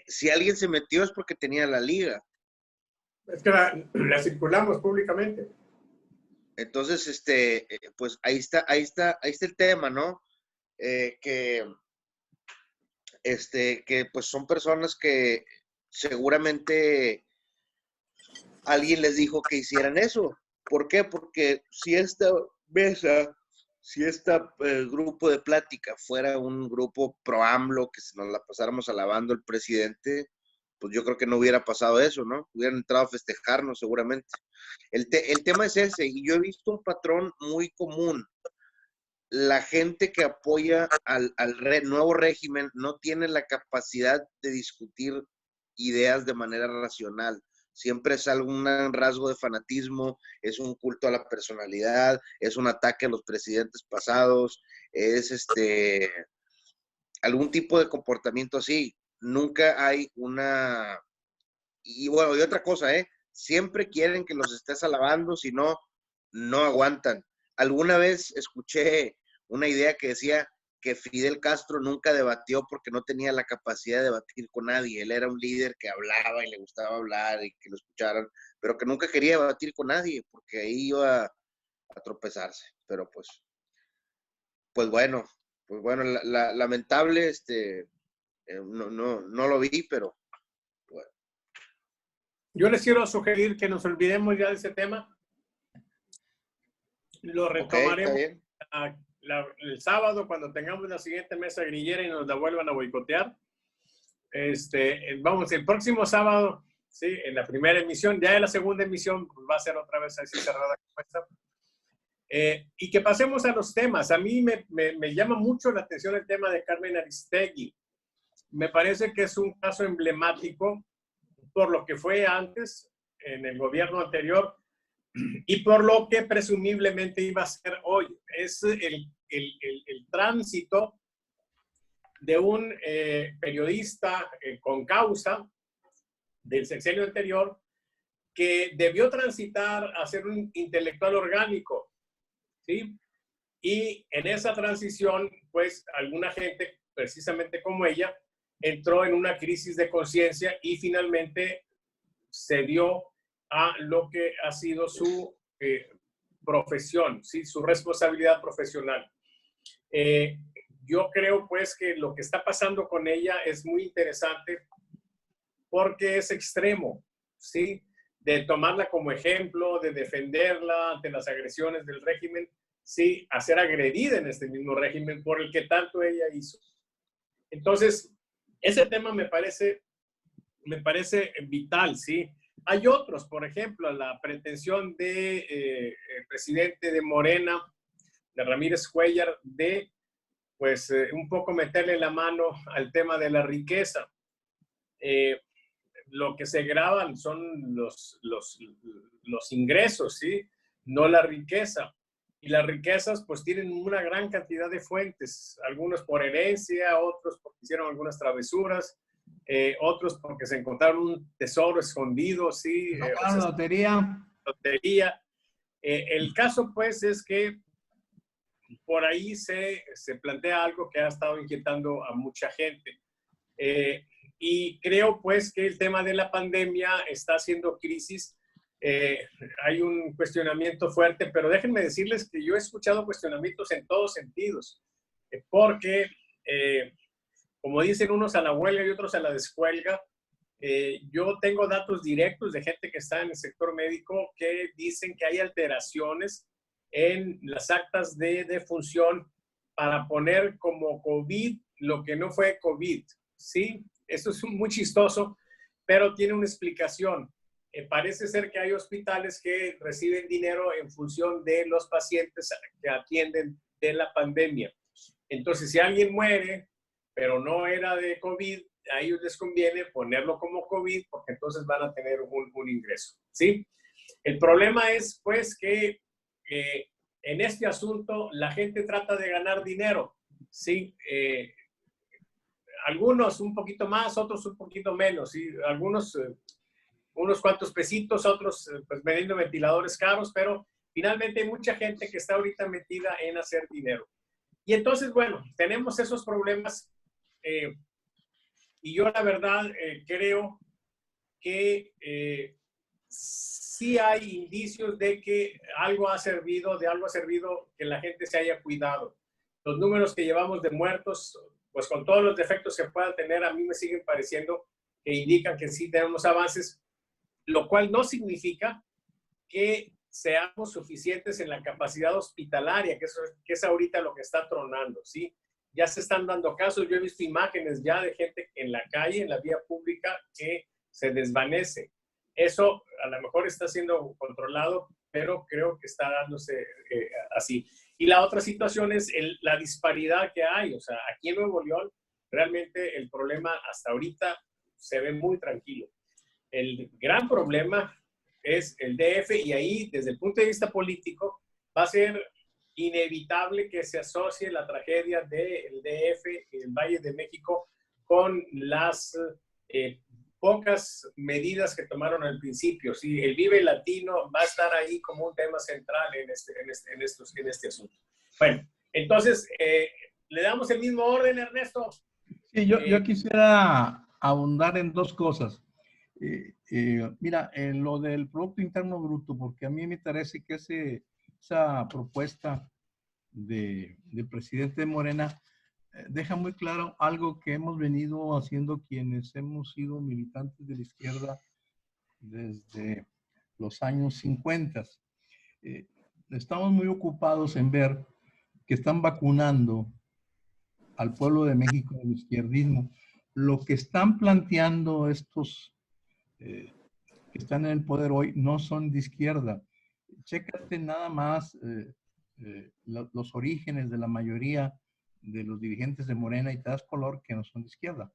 Si alguien se metió es porque tenía la liga. Es que la circulamos públicamente. Entonces, pues ahí está el tema, ¿no? Que pues son personas que seguramente alguien les dijo que hicieran eso. ¿Por qué? Porque si esta mesa, si este grupo de plática fuera un grupo pro AMLO, que nos la pasáramos alabando al presidente, pues yo creo que no hubiera pasado eso, ¿no? Hubieran entrado a festejarnos seguramente. El tema es ese, y yo he visto un patrón muy común. La gente que apoya al nuevo régimen no tiene la capacidad de discutir ideas de manera racional. Siempre es algún rasgo de fanatismo, es un culto a la personalidad, es un ataque a los presidentes pasados, es algún tipo de comportamiento así. Nunca hay una... Y bueno, y otra cosa, siempre quieren que los estés alabando, si no, no aguantan. Alguna vez escuché una idea que decía que Fidel Castro nunca debatió porque no tenía la capacidad de debatir con nadie. Él era un líder que hablaba y le gustaba hablar y que lo escucharan, pero que nunca quería debatir con nadie porque ahí iba a tropezarse. Pero pues bueno, lamentable, no lo vi, pero bueno. Yo les quiero sugerir que nos olvidemos ya de ese tema. Lo retomaremos el sábado cuando tengamos la siguiente mesa grillera y nos la vuelvan a boicotear. Vamos, el próximo sábado, sí, en la primera emisión, ya en la segunda emisión pues va a ser otra vez así cerrada como esta. Y que pasemos a los temas. A mí me llama mucho la atención el tema de Carmen Aristegui. Me parece que es un caso emblemático por lo que fue antes en el gobierno anterior y por lo que presumiblemente iba a ser hoy. Es el tránsito de un periodista con causa del sexenio anterior que debió transitar a ser un intelectual orgánico, ¿sí? Y en esa transición, pues, alguna gente, precisamente como ella, entró en una crisis de conciencia y finalmente se dio a lo que ha sido su profesión, ¿sí? Su responsabilidad profesional. Yo creo, pues, que lo que está pasando con ella es muy interesante porque es extremo, ¿sí? De tomarla como ejemplo, de defenderla ante las agresiones del régimen, sí, a ser agredida en este mismo régimen por el que tanto ella hizo. Entonces, ese tema me parece vital, ¿sí? Hay otros, por ejemplo, la pretensión de el presidente de Morena, de Ramírez Cuellar, de, pues, un poco meterle la mano al tema de la riqueza. Lo que se graban son los ingresos, ¿sí? No la riqueza. Y las riquezas pues tienen una gran cantidad de fuentes, algunos por herencia, otros porque hicieron algunas travesuras, otros porque se encontraron un tesoro escondido, ¿sí? Lotería. El caso pues es que por ahí se plantea algo que ha estado inquietando a mucha gente. Y creo pues que el tema de la pandemia está haciendo crisis. Hay un cuestionamiento fuerte, pero déjenme decirles que yo he escuchado cuestionamientos en todos sentidos, porque como dicen unos a la huelga y otros a la deshuelga, yo tengo datos directos de gente que está en el sector médico que dicen que hay alteraciones en las actas de defunción para poner como COVID lo que no fue COVID, ¿sí? Eso es muy chistoso, pero tiene una explicación. Parece ser que hay hospitales que reciben dinero en función de los pacientes que atienden de la pandemia. Entonces, si alguien muere, pero no era de COVID, a ellos les conviene ponerlo como COVID porque entonces van a tener un ingreso, ¿sí? El problema es, pues, que en este asunto la gente trata de ganar dinero, ¿sí? Algunos un poquito más, otros un poquito menos, ¿sí? Algunos unos cuantos pesitos, otros pues vendiendo ventiladores caros, pero finalmente hay mucha gente que está ahorita metida en hacer dinero. Y entonces, bueno, tenemos esos problemas y yo la verdad creo que sí hay indicios de que algo ha servido que la gente se haya cuidado. Los números que llevamos de muertos, pues con todos los defectos que puedan tener, a mí me siguen pareciendo que indican que sí tenemos avances, lo cual no significa que seamos suficientes en la capacidad hospitalaria, que es ahorita lo que está tronando, ¿sí? Ya se están dando casos, yo he visto imágenes ya de gente en la calle, en la vía pública, que se desvanece. Eso a lo mejor está siendo controlado, pero creo que está dándose así. Y la otra situación es la disparidad que hay. O sea, aquí en Nuevo León, realmente el problema hasta ahorita se ve muy tranquilo. El gran problema es el DF y ahí, desde el punto de vista político, va a ser inevitable que se asocie la tragedia del DF y el Valle de México con las pocas medidas que tomaron al principio. ¿Sí? El Vive Latino va a estar ahí como un tema central en este asunto. Bueno, entonces, ¿le damos el mismo orden, Ernesto? Sí, yo quisiera abundar en dos cosas. Mira, lo del Producto Interno Bruto, porque a mí me parece que esa propuesta del presidente de Morena deja muy claro algo que hemos venido haciendo quienes hemos sido militantes de la izquierda desde los años 50. Estamos muy ocupados en ver que están vacunando al pueblo de México del izquierdismo. Lo que están planteando estos que están en el poder hoy no son de izquierda. Chécate nada más los orígenes de la mayoría de los dirigentes de Morena y te das color que no son de izquierda.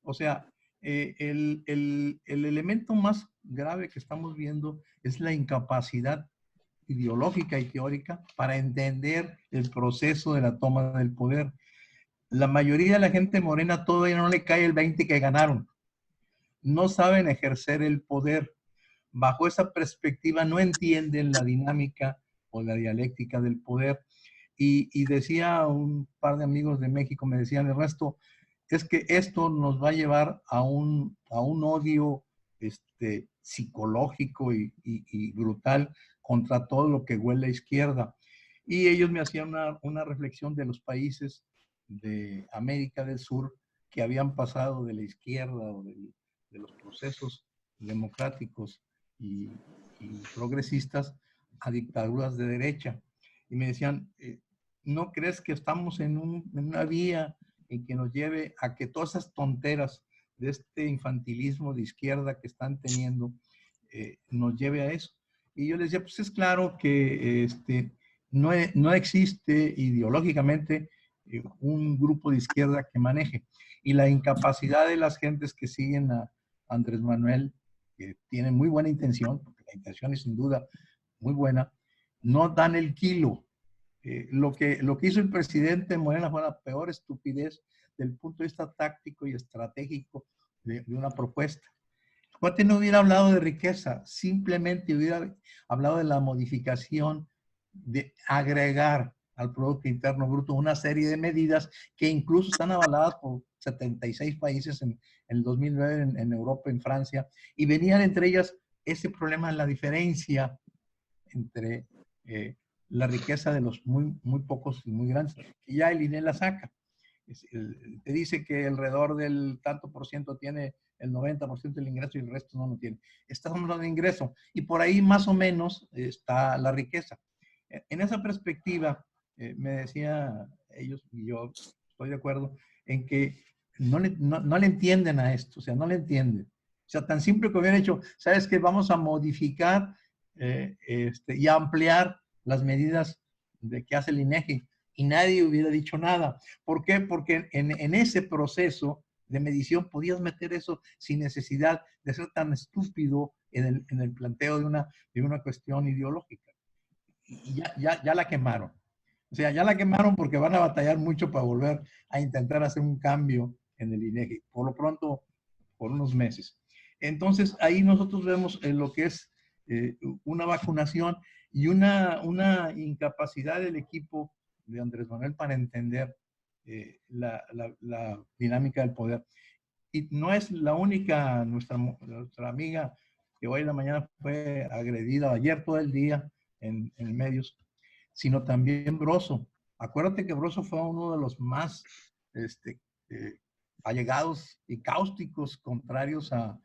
O sea, el elemento más grave que estamos viendo es la incapacidad ideológica y teórica para entender el proceso de la toma del poder. La mayoría de la gente morena todavía no le cae el 20 que ganaron. No saben ejercer el poder. Bajo esa perspectiva no entienden la dinámica o la dialéctica del poder. Y decía un par de amigos de México, me decían, Ernesto, es que esto nos va a llevar a un odio psicológico y brutal contra todo lo que huele a izquierda. Y ellos me hacían una reflexión de los países de América del Sur que habían pasado de la izquierda o de los procesos democráticos y progresistas a dictaduras de derecha. Y me decían, ¿no crees que estamos en una vía en que nos lleve a que todas esas tonteras de este infantilismo de izquierda que están teniendo nos lleve a eso? Y yo les decía, pues es claro que no existe ideológicamente un grupo de izquierda que maneje. Y la incapacidad de las gentes que siguen a Andrés Manuel, que tienen muy buena intención, porque la intención es sin duda muy buena, no dan el kilo. Lo que hizo el presidente Morena fue la peor estupidez del punto de vista táctico y estratégico de una propuesta. El cuate no hubiera hablado de riqueza, simplemente hubiera hablado de la modificación, de agregar al Producto Interno Bruto una serie de medidas que incluso están avaladas por 76 países en el 2009 en Europa, en Francia, y venían entre ellas ese problema de la diferencia entre la riqueza de los muy pocos y muy grandes, que ya el INE la saca. Te dice que alrededor del tanto por ciento tiene el 90% del ingreso y el resto no lo tiene. Estamos hablando de ingreso y por ahí más o menos está la riqueza. En esa perspectiva, me decía ellos, y yo estoy de acuerdo, en que no le entienden a esto, o sea, no le entienden. O sea, tan simple que hubieran hecho, ¿sabes qué? Vamos a modificar y a ampliar las medidas que hace el INEGI. Y nadie hubiera dicho nada. ¿Por qué? Porque en ese proceso de medición podías meter eso sin necesidad de ser tan estúpido en el planteo de una cuestión ideológica. Y ya la quemaron. O sea, ya la quemaron porque van a batallar mucho para volver a intentar hacer un cambio en el INEGI. Por lo pronto, por unos meses. Entonces, ahí nosotros vemos lo que es una vacunación y una incapacidad del equipo de Andrés Manuel para entender la dinámica del poder. Y no es la única, nuestra amiga que hoy en la mañana fue agredida, ayer todo el día en medios, sino también Broso. Acuérdate que Broso fue uno de los más allegados y cáusticos contrarios a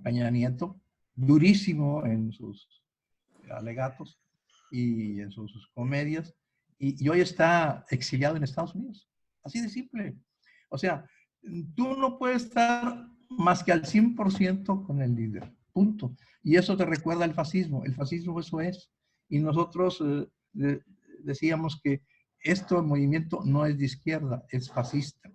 Peña Nieto, durísimo en sus alegatos y en sus comedias, y hoy está exiliado en Estados Unidos. Así de simple. O sea, tú no puedes estar más que al 100% con el líder. Punto. Y eso te recuerda al fascismo. El fascismo eso es. Y nosotros decíamos que el movimiento no es de izquierda, es fascista.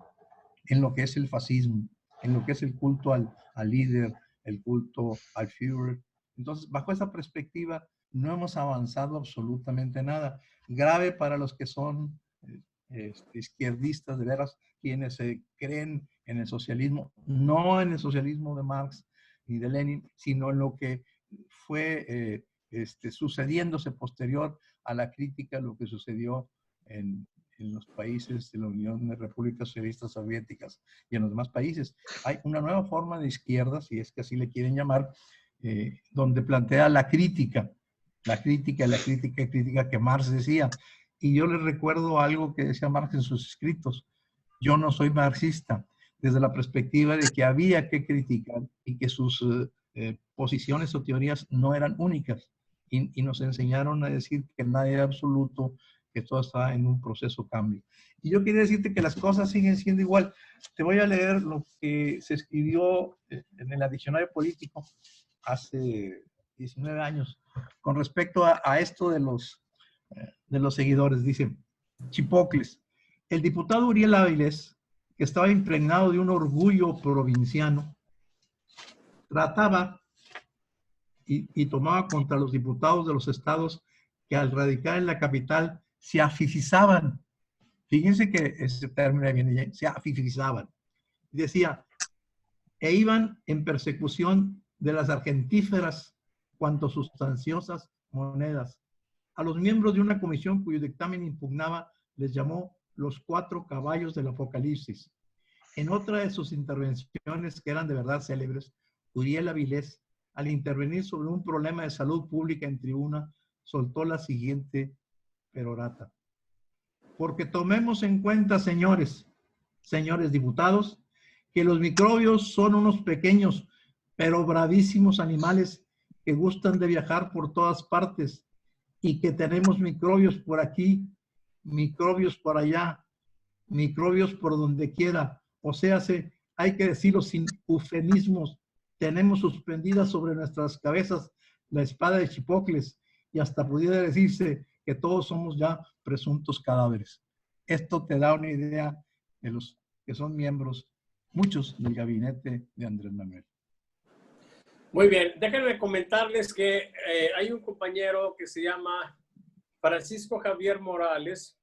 En lo que es el fascismo, en lo que es el culto al líder, el culto al Führer. Entonces, bajo esa perspectiva, no hemos avanzado absolutamente nada. Grave para los que son izquierdistas, de veras, quienes creen en el socialismo, no en el socialismo de Marx ni de Lenin, sino en lo que fue sucediéndose posterior a la crítica, lo que sucedió en los países de la Unión de Repúblicas Socialistas Soviéticas y en los demás países. Hay una nueva forma de izquierda, si es que así le quieren llamar, donde plantea la crítica que Marx decía. Y yo les recuerdo algo que decía Marx en sus escritos. Yo no soy marxista, desde la perspectiva de que había que criticar y que sus posiciones o teorías no eran únicas. Y nos enseñaron a decir que nada era absoluto, que todo está en un proceso cambio. Y yo quería decirte que las cosas siguen siendo igual. Te voy a leer lo que se escribió en el diccionario político hace 19 años con respecto a esto de los seguidores. Dice, Chipocles, el diputado Uriel Áviles, que estaba impregnado de un orgullo provinciano, trataba y tomaba contra los diputados de los estados que al radicar en la capital se afifizaban. Fíjense que ese término viene, se afifizaban. Decía, e iban en persecución de las argentíferas cuanto sustanciosas monedas. A los miembros de una comisión cuyo dictamen impugnaba les llamó los 4 caballos del Apocalipsis. En otra de sus intervenciones, que eran de verdad célebres, Uriel Avilés, al intervenir sobre un problema de salud pública en tribuna, soltó la siguiente perorata. Porque tomemos en cuenta, señores diputados, que los microbios son unos pequeños, pero bravísimos animales que gustan de viajar por todas partes y que tenemos microbios por aquí, microbios por allá, microbios por donde quiera. O sea, hay que decirlo sin eufemismos, tenemos suspendida sobre nuestras cabezas la espada de Chipocles y hasta pudiera decirse que todos somos ya presuntos cadáveres. Esto te da una idea de los que son miembros, muchos del gabinete de Andrés Manuel. Muy bien, déjenme comentarles que hay un compañero que se llama Francisco Javier Morales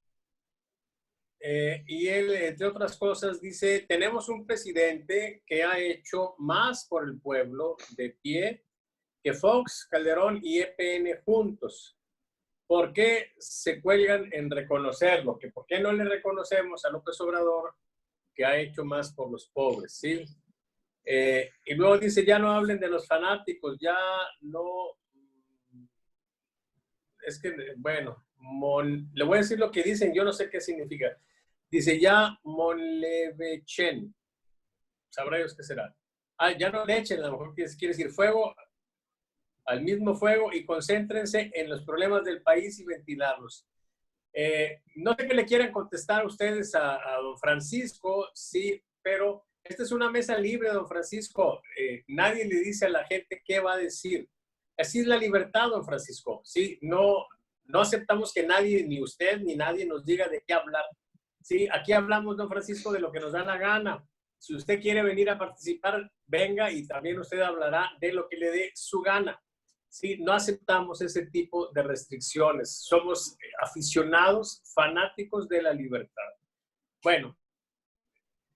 y él, entre otras cosas, dice, tenemos un presidente que ha hecho más por el pueblo de pie que Fox, Calderón y EPN juntos. ¿Por qué se cuelgan en reconocerlo? ¿Que ¿Por qué no le reconocemos a López Obrador que ha hecho más por los pobres? ¿Sí? Y luego dice, ya no hablen de los fanáticos, ya no... Es que, bueno, le voy a decir lo que dicen, yo no sé qué significa. Dice, ya monlevechen. Sabrá Dios qué será. Ah, ya no le echen, a lo mejor quiere decir fuego, al mismo fuego, y concéntrense en los problemas del país y ventilarlos. No sé qué le quieran contestar ustedes a don Francisco, sí, pero esta es una mesa libre, don Francisco. Nadie le dice a la gente qué va a decir. Así es la libertad, don Francisco. Sí, no aceptamos que nadie, ni usted, ni nadie nos diga de qué hablar. Sí, aquí hablamos, don Francisco, de lo que nos da la gana. Si usted quiere venir a participar, venga y también usted hablará de lo que le dé su gana. Sí, no aceptamos ese tipo de restricciones. Somos aficionados, fanáticos de la libertad. Bueno,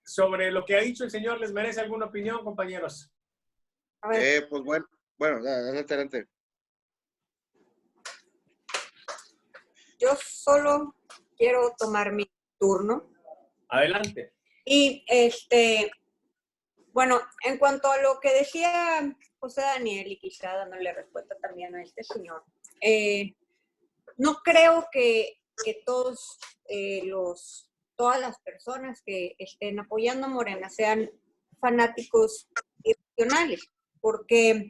sobre lo que ha dicho el señor, ¿les merece alguna opinión, compañeros? A ver. Pues bueno, adelante. Yo solo quiero tomar mi turno. Adelante. Y bueno, en cuanto a lo que decía José Daniel, y quizá dándole respuesta también a este señor, no creo que todas las personas que estén apoyando a Morena sean fanáticos irracionales, porque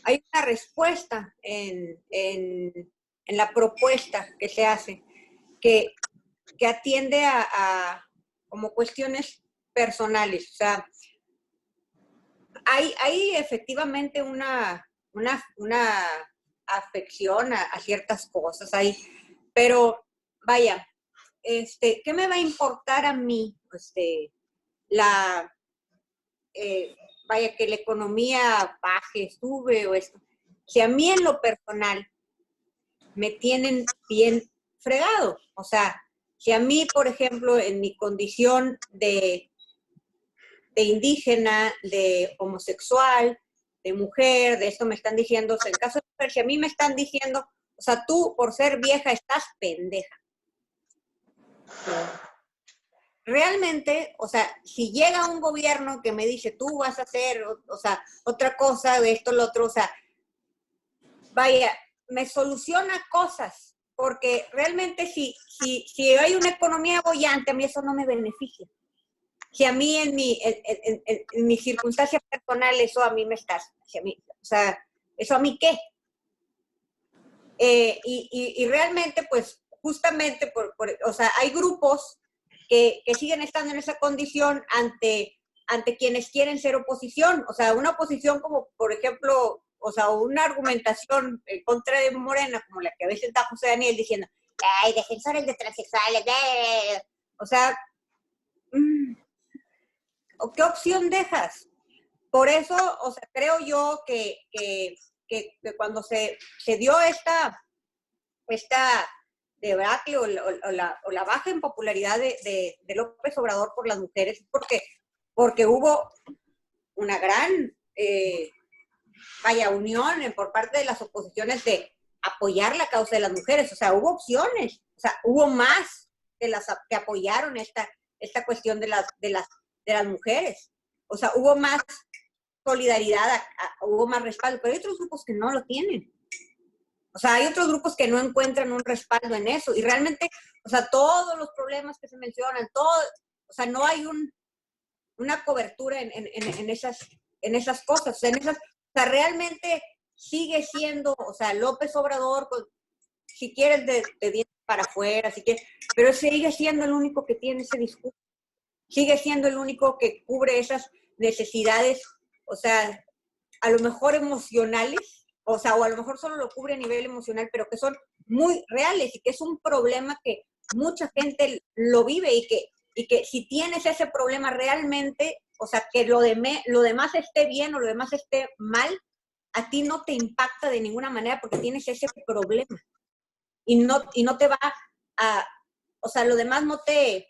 hay una respuesta en la propuesta que se hace que atiende a como cuestiones personales. O sea, hay efectivamente una afección a ciertas cosas ahí, pero vaya, ¿qué me va a importar a mí? Vaya, que la economía baje, sube o esto. Si a mí en lo personal me tienen bien fregado, o sea, si a mí, por ejemplo, en mi condición de indígena, de homosexual, de mujer, de esto me están diciendo, o sea, en caso de mujer, si a mí me están diciendo, o sea, tú por ser vieja estás pendeja. Realmente, o sea, si llega un gobierno que me dice, tú vas a hacer, o sea, otra cosa, de esto, lo otro, o sea, vaya, me soluciona cosas, porque realmente si hay una economía bollante, a mí eso no me beneficia. Si a mí en mis circunstancias personales, eso a mí me está, o sea, ¿eso a mí qué? Y realmente, pues, justamente, o sea, hay grupos que siguen estando en esa condición ante quienes quieren ser oposición. O sea, una oposición como, por ejemplo, o sea, una argumentación en contra de Morena, como la que a veces da José Daniel diciendo, ¡ay, defensores de transexuales! O sea, ¿o qué opción dejas? por eso, o sea, creo yo que cuando se dio esta debacle o la baja en popularidad de López Obrador por las mujeres, porque hubo una gran unión por parte de las oposiciones de apoyar la causa de las mujeres. O sea, hubo opciones, o sea, hubo más que apoyaron esta cuestión de las mujeres. O sea, hubo más solidaridad, hubo más respaldo, pero hay otros grupos que no lo tienen. O sea, hay otros grupos que no encuentran un respaldo en eso. Y realmente, o sea, todos los problemas que se mencionan, o sea, no hay una cobertura en esas cosas. O sea, realmente sigue siendo, o sea, López Obrador, si quieres de dientes para afuera, si quieres, pero sigue siendo el único que tiene ese discurso. Sigue siendo el único que cubre esas necesidades, o sea, a lo mejor emocionales, o sea, o a lo mejor solo lo cubre a nivel emocional, pero que son muy reales y que es un problema que mucha gente lo vive y que si tienes ese problema realmente, o sea, que lo demás esté bien o lo demás esté mal, a ti no te impacta de ninguna manera porque tienes ese problema. Y no te va a, o sea, lo demás no te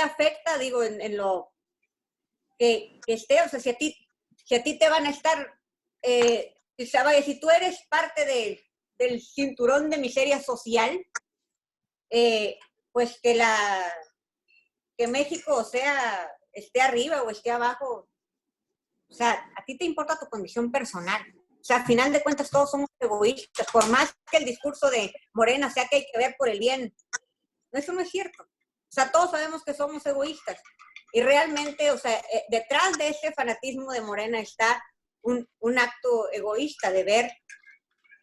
afecta, digo, en lo que esté, o sea, si a ti te van a estar, si tú eres parte del cinturón de miseria social, pues que México, o sea, esté arriba o esté abajo, o sea, a ti te importa tu condición personal. O sea, a final de cuentas todos somos egoístas, por más que el discurso de Morena sea que hay que ver por el bien. Eso no es cierto. O sea, todos sabemos que somos egoístas. Y realmente, o sea, detrás de ese fanatismo de Morena está un acto egoísta de ver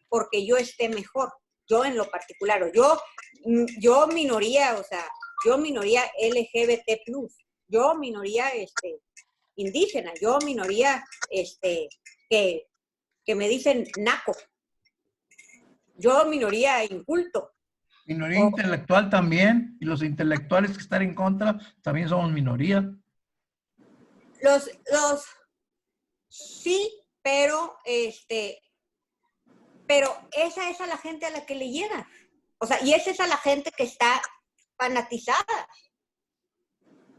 porque yo esté mejor. Yo en lo particular, o yo minoría, o sea, yo minoría LGBT+, yo minoría indígena, yo minoría que me dicen naco, yo minoría inculto. Minoría intelectual también, y los intelectuales que están en contra también somos minoría. Sí, pero esa es a la gente a la que le llega. O sea, y esa es a la gente que está fanatizada.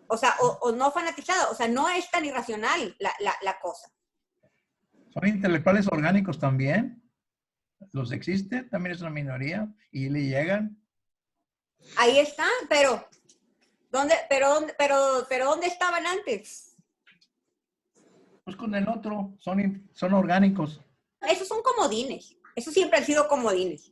O sea, o no fanatizada, o sea, no es tan irracional la cosa. Son intelectuales orgánicos también. Los existen, también es una minoría y le llegan. Ahí están, pero ¿dónde estaban antes? Pues con el otro, son orgánicos. Esos son comodines. Esos siempre han sido comodines.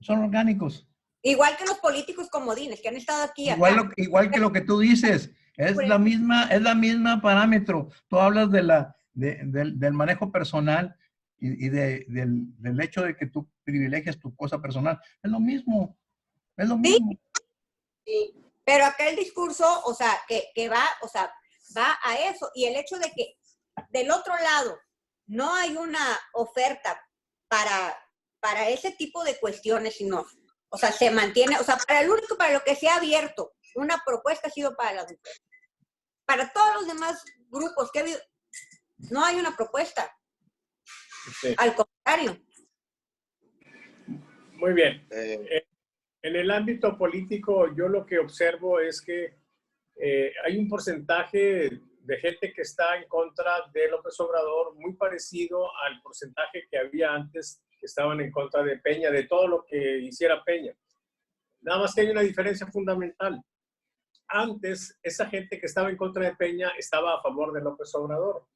Son orgánicos. Igual que los políticos comodines que han estado aquí. Igual que lo que tú dices, es la misma parámetro. Tú hablas del manejo personal y del hecho de que tú privilegias tu cosa personal. Es lo mismo. Es lo mismo. Sí. Pero acá el discurso, o sea, que va a eso. Y el hecho de que del otro lado no hay una oferta para ese tipo de cuestiones, sino, o sea, se mantiene, o sea, para lo que se ha abierto una propuesta ha sido para las mujeres. Para todos los demás grupos que ha habido, no hay una propuesta. Sí. Al contrario. Muy bien. En el ámbito político, yo lo que observo es que hay un porcentaje de gente que está en contra de López Obrador muy parecido al porcentaje que había antes que estaban en contra de Peña, de todo lo que hiciera Peña. Nada más que hay una diferencia fundamental. Antes, esa gente que estaba en contra de Peña estaba a favor de López Obrador.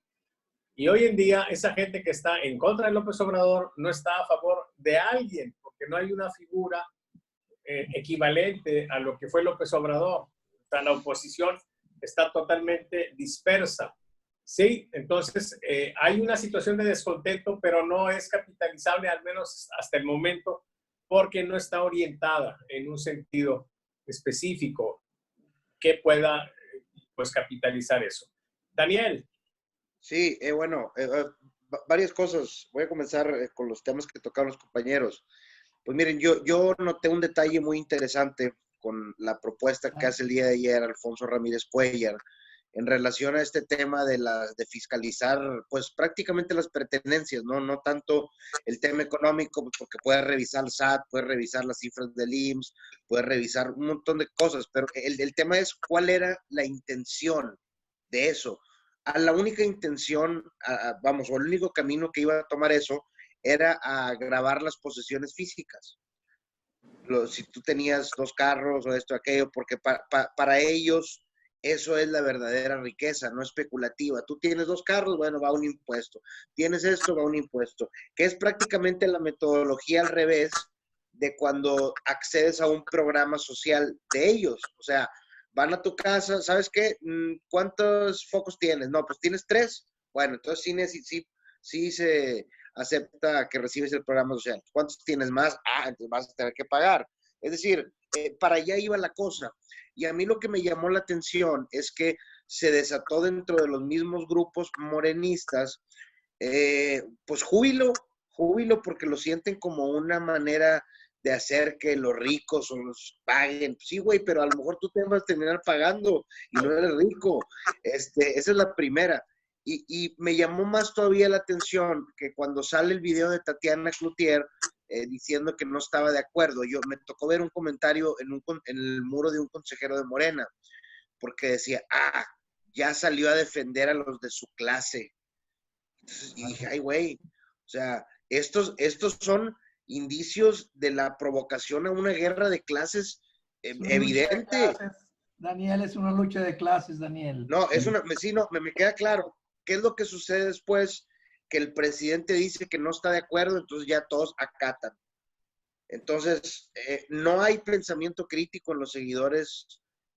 Y hoy en día, esa gente que está en contra de López Obrador no está a favor de alguien, porque no hay una figura equivalente a lo que fue López Obrador. O sea, la oposición está totalmente dispersa. Sí, entonces hay una situación de descontento, pero no es capitalizable, al menos hasta el momento, porque no está orientada en un sentido específico que pueda pues capitalizar eso. Daniel. Sí, bueno, varias cosas. Voy a comenzar con los temas que tocaron los compañeros. Pues miren, yo noté un detalle muy interesante con la propuesta que hace el día de ayer Alfonso Ramírez Cuellar en relación a este tema de fiscalizar, pues prácticamente las pertenencias, ¿no? No tanto el tema económico, pues, porque puedes revisar el SAT, puedes revisar las cifras del IMSS, puedes revisar un montón de cosas, pero el tema es cuál era la intención de eso. A la única intención, vamos, o el único camino que iba a tomar eso era a grabar las posesiones físicas. Si tú tenías 2 carros o esto, aquello, porque para ellos eso es la verdadera riqueza, no especulativa. Tú tienes 2 carros, bueno, va un impuesto. Tienes esto, va un impuesto. Que es prácticamente la metodología al revés de cuando accedes a un programa social de ellos. O sea, van a tu casa, ¿sabes qué? ¿Cuántos focos tienes? No, pues tienes 3. Bueno, entonces sí se acepta que recibes el programa social. ¿Cuántos tienes más? Entonces vas a tener que pagar. Es decir, para allá iba la cosa. Y a mí lo que me llamó la atención es que se desató dentro de los mismos grupos morenistas, pues júbilo porque lo sienten como una manera de hacer que los ricos o los paguen. Sí, güey, pero a lo mejor tú te vas a terminar pagando y no eres rico. Esa es la primera. Y me llamó más todavía la atención que cuando sale el video de Tatiana Cloutier diciendo que no estaba de acuerdo. Me tocó ver un comentario en el muro de un consejero de Morena, porque decía, ya salió a defender a los de su clase. Entonces, y dije, ay, güey, o sea, estos son indicios de la provocación a una guerra de clases evidente. Daniel, es una lucha de clases, Daniel. No, me queda claro. ¿Qué es lo que sucede después? Que el presidente dice que no está de acuerdo, entonces ya todos acatan. Entonces, no hay pensamiento crítico en los seguidores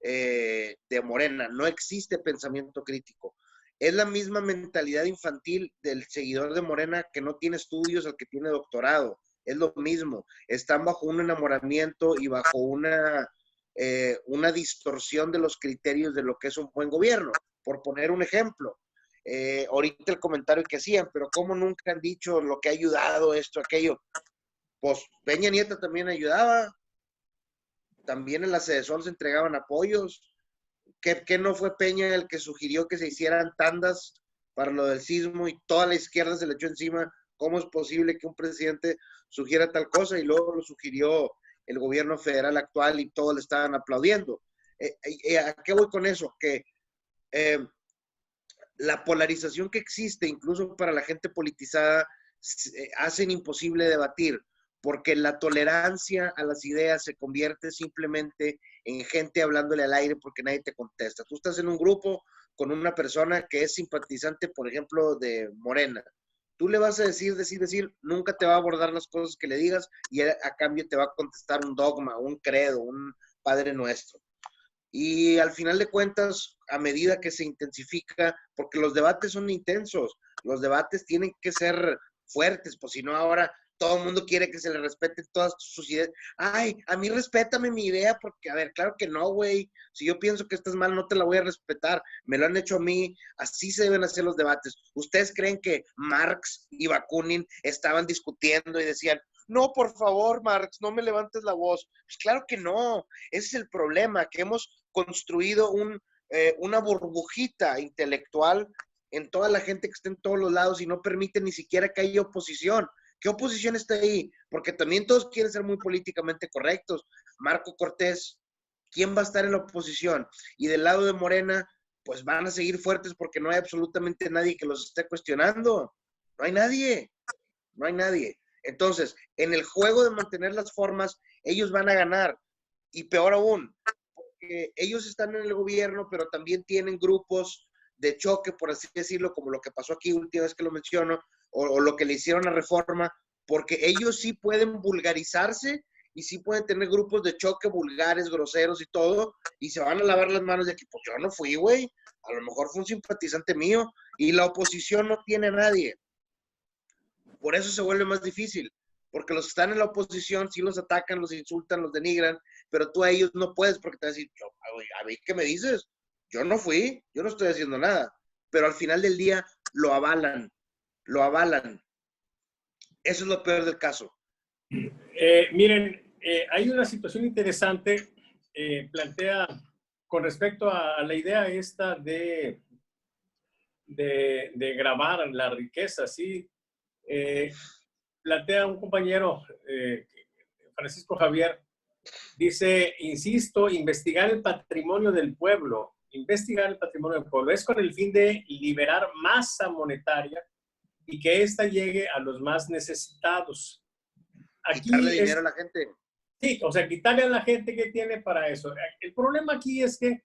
de Morena. No existe pensamiento crítico. Es la misma mentalidad infantil del seguidor de Morena que no tiene estudios al que tiene doctorado. Es lo mismo. Están bajo un enamoramiento y bajo una distorsión de los criterios de lo que es un buen gobierno. Por poner un ejemplo, ahorita el comentario que hacían, pero ¿cómo nunca han dicho lo que ha ayudado esto, aquello? Pues Peña Nieto también ayudaba, también en la Sedesol se entregaban apoyos. ¿Qué no fue Peña el que sugirió que se hicieran tandas para lo del sismo y toda la izquierda se le echó encima? ¿Cómo es posible que un presidente sugiera tal cosa? Y luego lo sugirió el gobierno federal actual y todos le estaban aplaudiendo. ¿A qué voy con eso? Que la polarización que existe, incluso para la gente politizada, hacen imposible debatir, porque la tolerancia a las ideas se convierte simplemente en gente hablándole al aire porque nadie te contesta. Tú estás en un grupo con una persona que es simpatizante, por ejemplo, de Morena. Tú le vas a decir, nunca te va a abordar las cosas que le digas y a cambio te va a contestar un dogma, un credo, un Padre Nuestro. Y al final de cuentas, a medida que se intensifica, porque los debates son intensos, los debates tienen que ser fuertes, pues si no ahora todo el mundo quiere que se le respeten todas sus ideas. Ay, a mí respétame mi idea, porque, a ver, claro que no, güey. Si yo pienso que estás mal, no te la voy a respetar. Me lo han hecho a mí. Así se deben hacer los debates. ¿Ustedes creen que Marx y Bakunin estaban discutiendo y decían, no, por favor, Marx, no me levantes la voz? Pues claro que no. Ese es el problema, que hemos construido una burbujita intelectual en toda la gente que está en todos los lados y no permite ni siquiera que haya oposición. ¿Qué oposición está ahí? Porque también todos quieren ser muy políticamente correctos. Marco Cortés, ¿quién va a estar en la oposición? Y del lado de Morena, pues van a seguir fuertes porque no hay absolutamente nadie que los esté cuestionando. No hay nadie. No hay nadie. Entonces, en el juego de mantener las formas, ellos van a ganar. Y peor aún, porque ellos están en el gobierno, pero también tienen grupos de choque, por así decirlo, como lo que pasó aquí, última vez que lo menciono, o lo que le hicieron a Reforma, porque ellos sí pueden vulgarizarse y sí pueden tener grupos de choque vulgares, groseros y todo, y se van a lavar las manos de que, pues yo no fui, güey, a lo mejor fue un simpatizante mío, y la oposición no tiene a nadie. Por eso se vuelve más difícil, porque los que están en la oposición sí los atacan, los insultan, los denigran, pero tú a ellos no puedes porque te vas a decir, a ver, ¿qué me dices? Yo no fui, yo no estoy haciendo nada, pero al final del día lo avalan. Eso es lo peor del caso. Miren, hay una situación interesante, plantea con respecto a la idea esta de grabar la riqueza, sí, plantea un compañero, Francisco Javier, dice, insisto, investigar el patrimonio del pueblo, es con el fin de liberar masa monetaria y que ésta llegue a los más necesitados. Aquí quitarle dinero a la gente. Sí, o sea, quitarle a la gente que tiene para eso. El problema aquí es que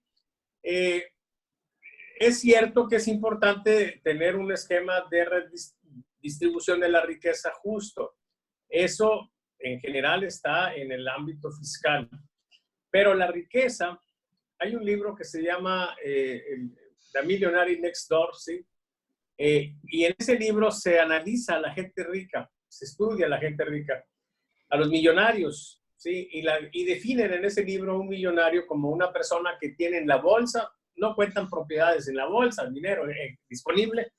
es cierto que es importante tener un esquema de redistribución de la riqueza justo. Eso en general está en el ámbito fiscal. Pero la riqueza, hay un libro que se llama The Millionaire Next Door, ¿sí? Y en ese libro se analiza a la gente rica, se estudia a la gente rica, a los millonarios, ¿sí? Y definen en ese libro un millonario como una persona que tiene en la bolsa, no cuentan propiedades en la bolsa, dinero disponible,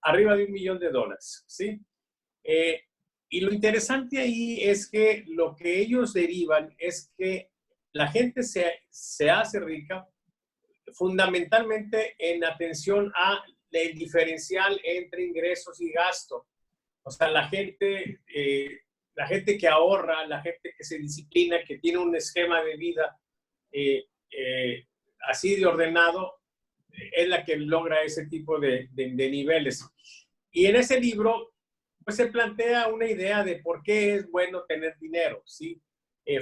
arriba de $1 millón, ¿sí? Y lo interesante ahí es que lo que ellos derivan es que la gente se hace rica fundamentalmente en atención a el diferencial entre ingresos y gasto. O sea, la gente que ahorra, la gente que se disciplina, que tiene un esquema de vida así de ordenado, es la que logra ese tipo de niveles. Y en ese libro, pues se plantea una idea de por qué es bueno tener dinero, ¿sí?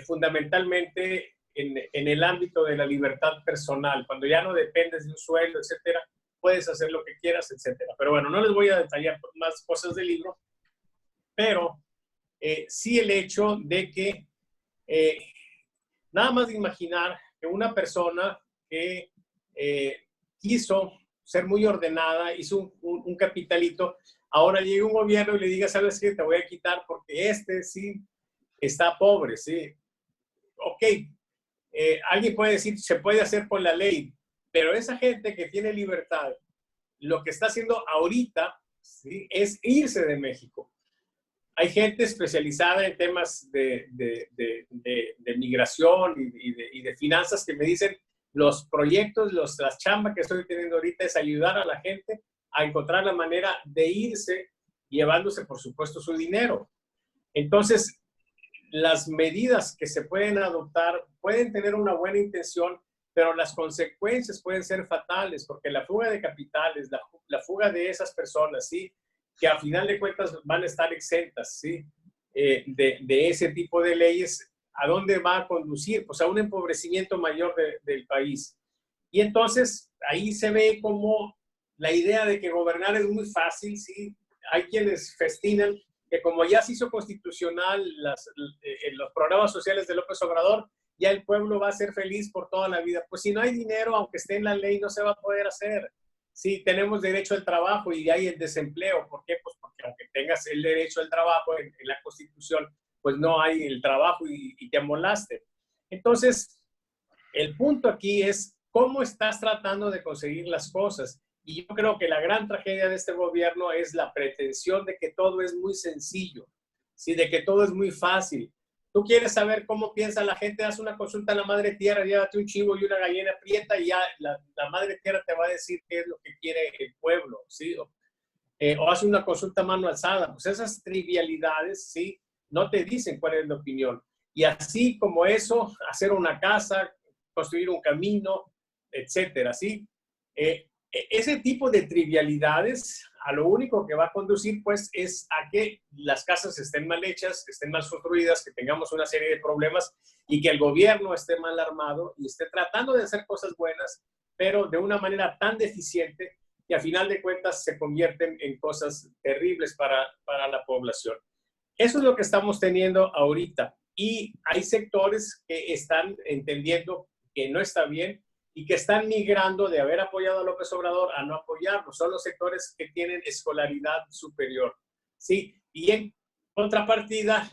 Fundamentalmente en el ámbito de la libertad personal, cuando ya no dependes de un sueldo, etcétera, puedes hacer lo que quieras, etcétera. Pero bueno, no les voy a detallar más cosas del libro, pero sí el hecho de que nada más de imaginar que una persona que quiso ser muy ordenada, hizo un capitalito, ahora llega un gobierno y le diga, ¿sabes qué? Te voy a quitar porque sí está pobre, ¿sí? Ok, alguien puede decir, se puede hacer por la ley, pero esa gente que tiene libertad, lo que está haciendo ahorita, ¿sí? Es irse de México. Hay gente especializada en temas de migración y de finanzas que me dicen, los proyectos, las chambas que estoy teniendo ahorita es ayudar a la gente a encontrar la manera de irse, llevándose, por supuesto, su dinero. Entonces, las medidas que se pueden adoptar pueden tener una buena intención, pero las consecuencias pueden ser fatales, porque la fuga de capitales, la fuga de esas personas, ¿sí? Que a final de cuentas van a estar exentas, ¿sí? De ese tipo de leyes, ¿a dónde va a conducir? Pues a un empobrecimiento mayor del país. Y entonces ahí se ve como la idea de que gobernar es muy fácil, ¿sí? Hay quienes festinan que como ya se hizo constitucional los programas sociales de López Obrador, ya el pueblo va a ser feliz por toda la vida. Pues si no hay dinero, aunque esté en la ley, no se va a poder hacer. Sí, tenemos derecho al trabajo y hay el desempleo. ¿Por qué? Pues porque aunque tengas el derecho al trabajo en la Constitución, pues no hay el trabajo y te amolaste. Entonces, el punto aquí es cómo estás tratando de conseguir las cosas. Y yo creo que la gran tragedia de este gobierno es la pretensión de que todo es muy sencillo, ¿sí? De que todo es muy fácil. Tú quieres saber cómo piensa la gente, haz una consulta a la madre tierra, llévate un chivo y una gallina prieta y ya la madre tierra te va a decir qué es lo que quiere el pueblo, ¿sí? O haz una consulta a mano alzada. Pues esas trivialidades, ¿sí? No te dicen cuál es la opinión. Y así como eso, hacer una casa, construir un camino, etcétera, ¿sí? Ese tipo de trivialidades a lo único que va a conducir pues es a que las casas estén mal hechas, estén mal construidas, que tengamos una serie de problemas y que el gobierno esté mal armado y esté tratando de hacer cosas buenas, pero de una manera tan deficiente que a final de cuentas se convierten en cosas terribles para la población. Eso es lo que estamos teniendo ahorita y hay sectores que están entendiendo que no está bien y que están migrando de haber apoyado a López Obrador a no apoyarlo. Son los sectores que tienen escolaridad superior, ¿sí? Y en contrapartida,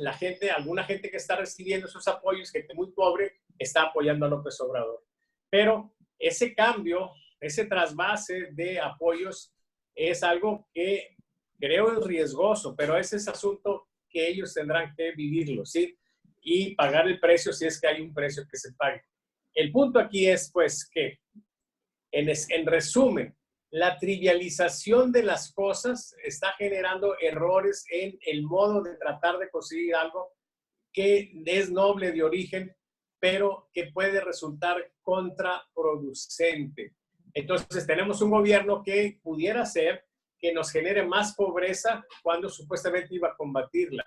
alguna gente que está recibiendo esos apoyos, gente muy pobre, está apoyando a López Obrador. Pero ese cambio, ese trasvase de apoyos es algo que creo es riesgoso, pero ese es asunto que ellos tendrán que vivirlo, ¿sí? Y pagar el precio si es que hay un precio que se pague. El punto aquí es, pues, que, en resumen, la trivialización de las cosas está generando errores en el modo de tratar de conseguir algo que es noble de origen, pero que puede resultar contraproducente. Entonces, tenemos un gobierno que pudiera ser que nos genere más pobreza cuando supuestamente iba a combatirla,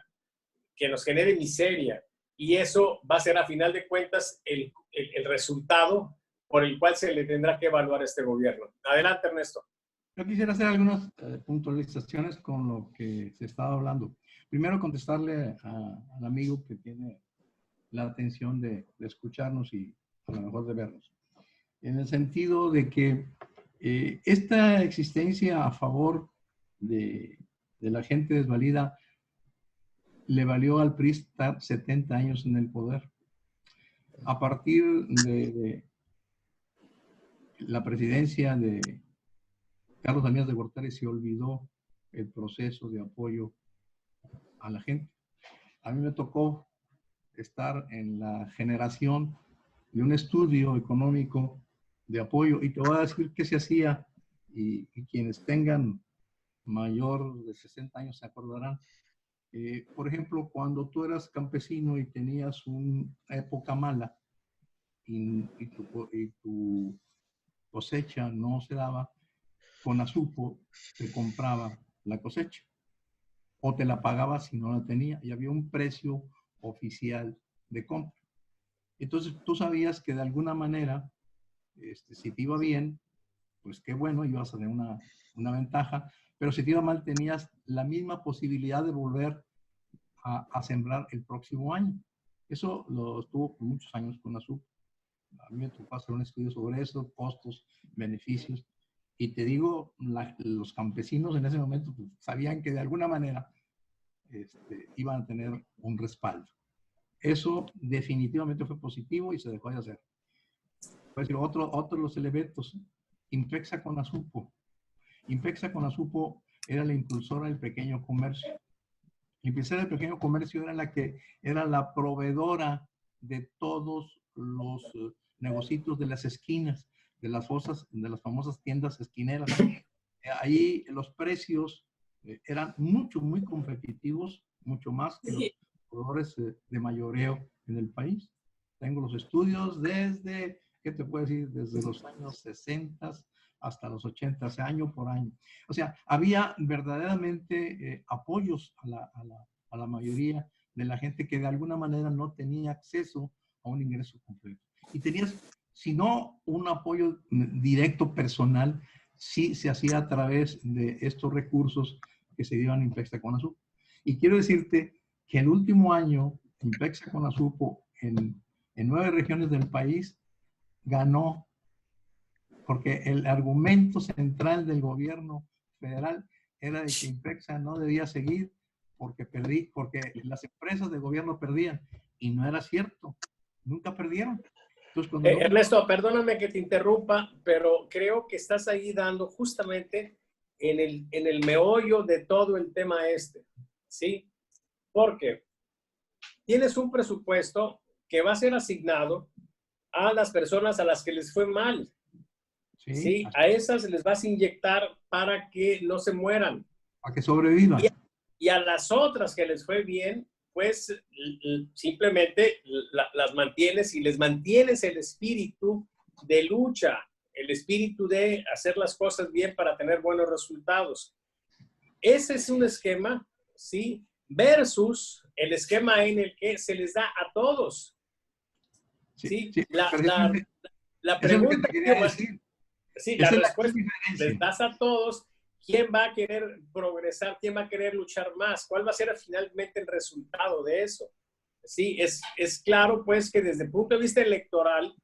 que nos genere miseria. Y eso va a ser, a final de cuentas, el resultado por el cual se le tendrá que evaluar a este gobierno. Adelante, Ernesto. Yo quisiera hacer algunas puntualizaciones con lo que se estaba hablando. Primero, contestarle al amigo que tiene la atención de escucharnos y a lo mejor de vernos. En el sentido de que esta existencia a favor de la gente desvalida le valió al PRI estar 70 años en el poder. A partir de la presidencia de Carlos Damián de Gortari se olvidó el proceso de apoyo a la gente. A mí me tocó estar en la generación de un estudio económico de apoyo, y te voy a decir qué se hacía, y quienes tengan mayor de 60 años se acordarán. Por ejemplo, cuando tú eras campesino y tenías una época mala y tu cosecha no se daba, Conasupo te compraba la cosecha o te la pagaba si no la tenía, y había un precio oficial de compra. Entonces tú sabías que de alguna manera, si te iba bien, pues qué bueno, ibas a tener una ventaja, pero si te iba mal tenías la misma posibilidad de volver a sembrar el próximo año. Eso lo estuvo por muchos años Conasupo. A mí me tocó hacer un estudio sobre eso, costos, beneficios. Y te digo, los campesinos en ese momento pues, sabían que de alguna manera iban a tener un respaldo. Eso definitivamente fue positivo y se dejó de hacer. Pues, otro de los elementos, Impexa Conasupo. Impexa Conasupo era la impulsora del pequeño comercio. La impulsora del pequeño comercio era la proveedora de todos los negocios de las esquinas, de las famosas tiendas esquineras. Ahí los precios eran muy competitivos, mucho más que los proveedores de mayoreo en el país. Tengo los estudios desde, ¿qué te puedo decir? Desde los años 60 hasta los 80, año por año. O sea, había verdaderamente apoyos a la mayoría de la gente que de alguna manera no tenía acceso a un ingreso completo. Y tenías, si no un apoyo directo personal, sí se hacía a través de estos recursos que se dieron a Impexa Conasupo. Y quiero decirte que el último año, Impexa Conasupo en 9 regiones del país ganó, porque el argumento central del gobierno federal era de que Impexa no debía seguir porque las empresas de gobierno perdían. Y no era cierto. Nunca perdieron. Entonces, Ernesto, perdóname que te interrumpa, pero creo que estás ahí dando justamente en el meollo de todo el tema ¿sí? Porque tienes un presupuesto que va a ser asignado a las personas a las que les fue mal. Sí, a esas les vas a inyectar para que no se mueran. Para que sobrevivan. Y a las otras que les fue bien, pues simplemente las mantienes y les mantienes el espíritu de lucha, el espíritu de hacer las cosas bien para tener buenos resultados. Ese es un esquema, ¿sí? Versus el esquema en el que se les da a todos. ¿Sí? La pregunta que quería decir. Sí, la respuesta les das a todos. ¿Quién va a querer progresar? ¿Quién va a querer luchar más? ¿Cuál va a ser finalmente el resultado de eso? Sí, es claro pues que desde el punto de vista electoral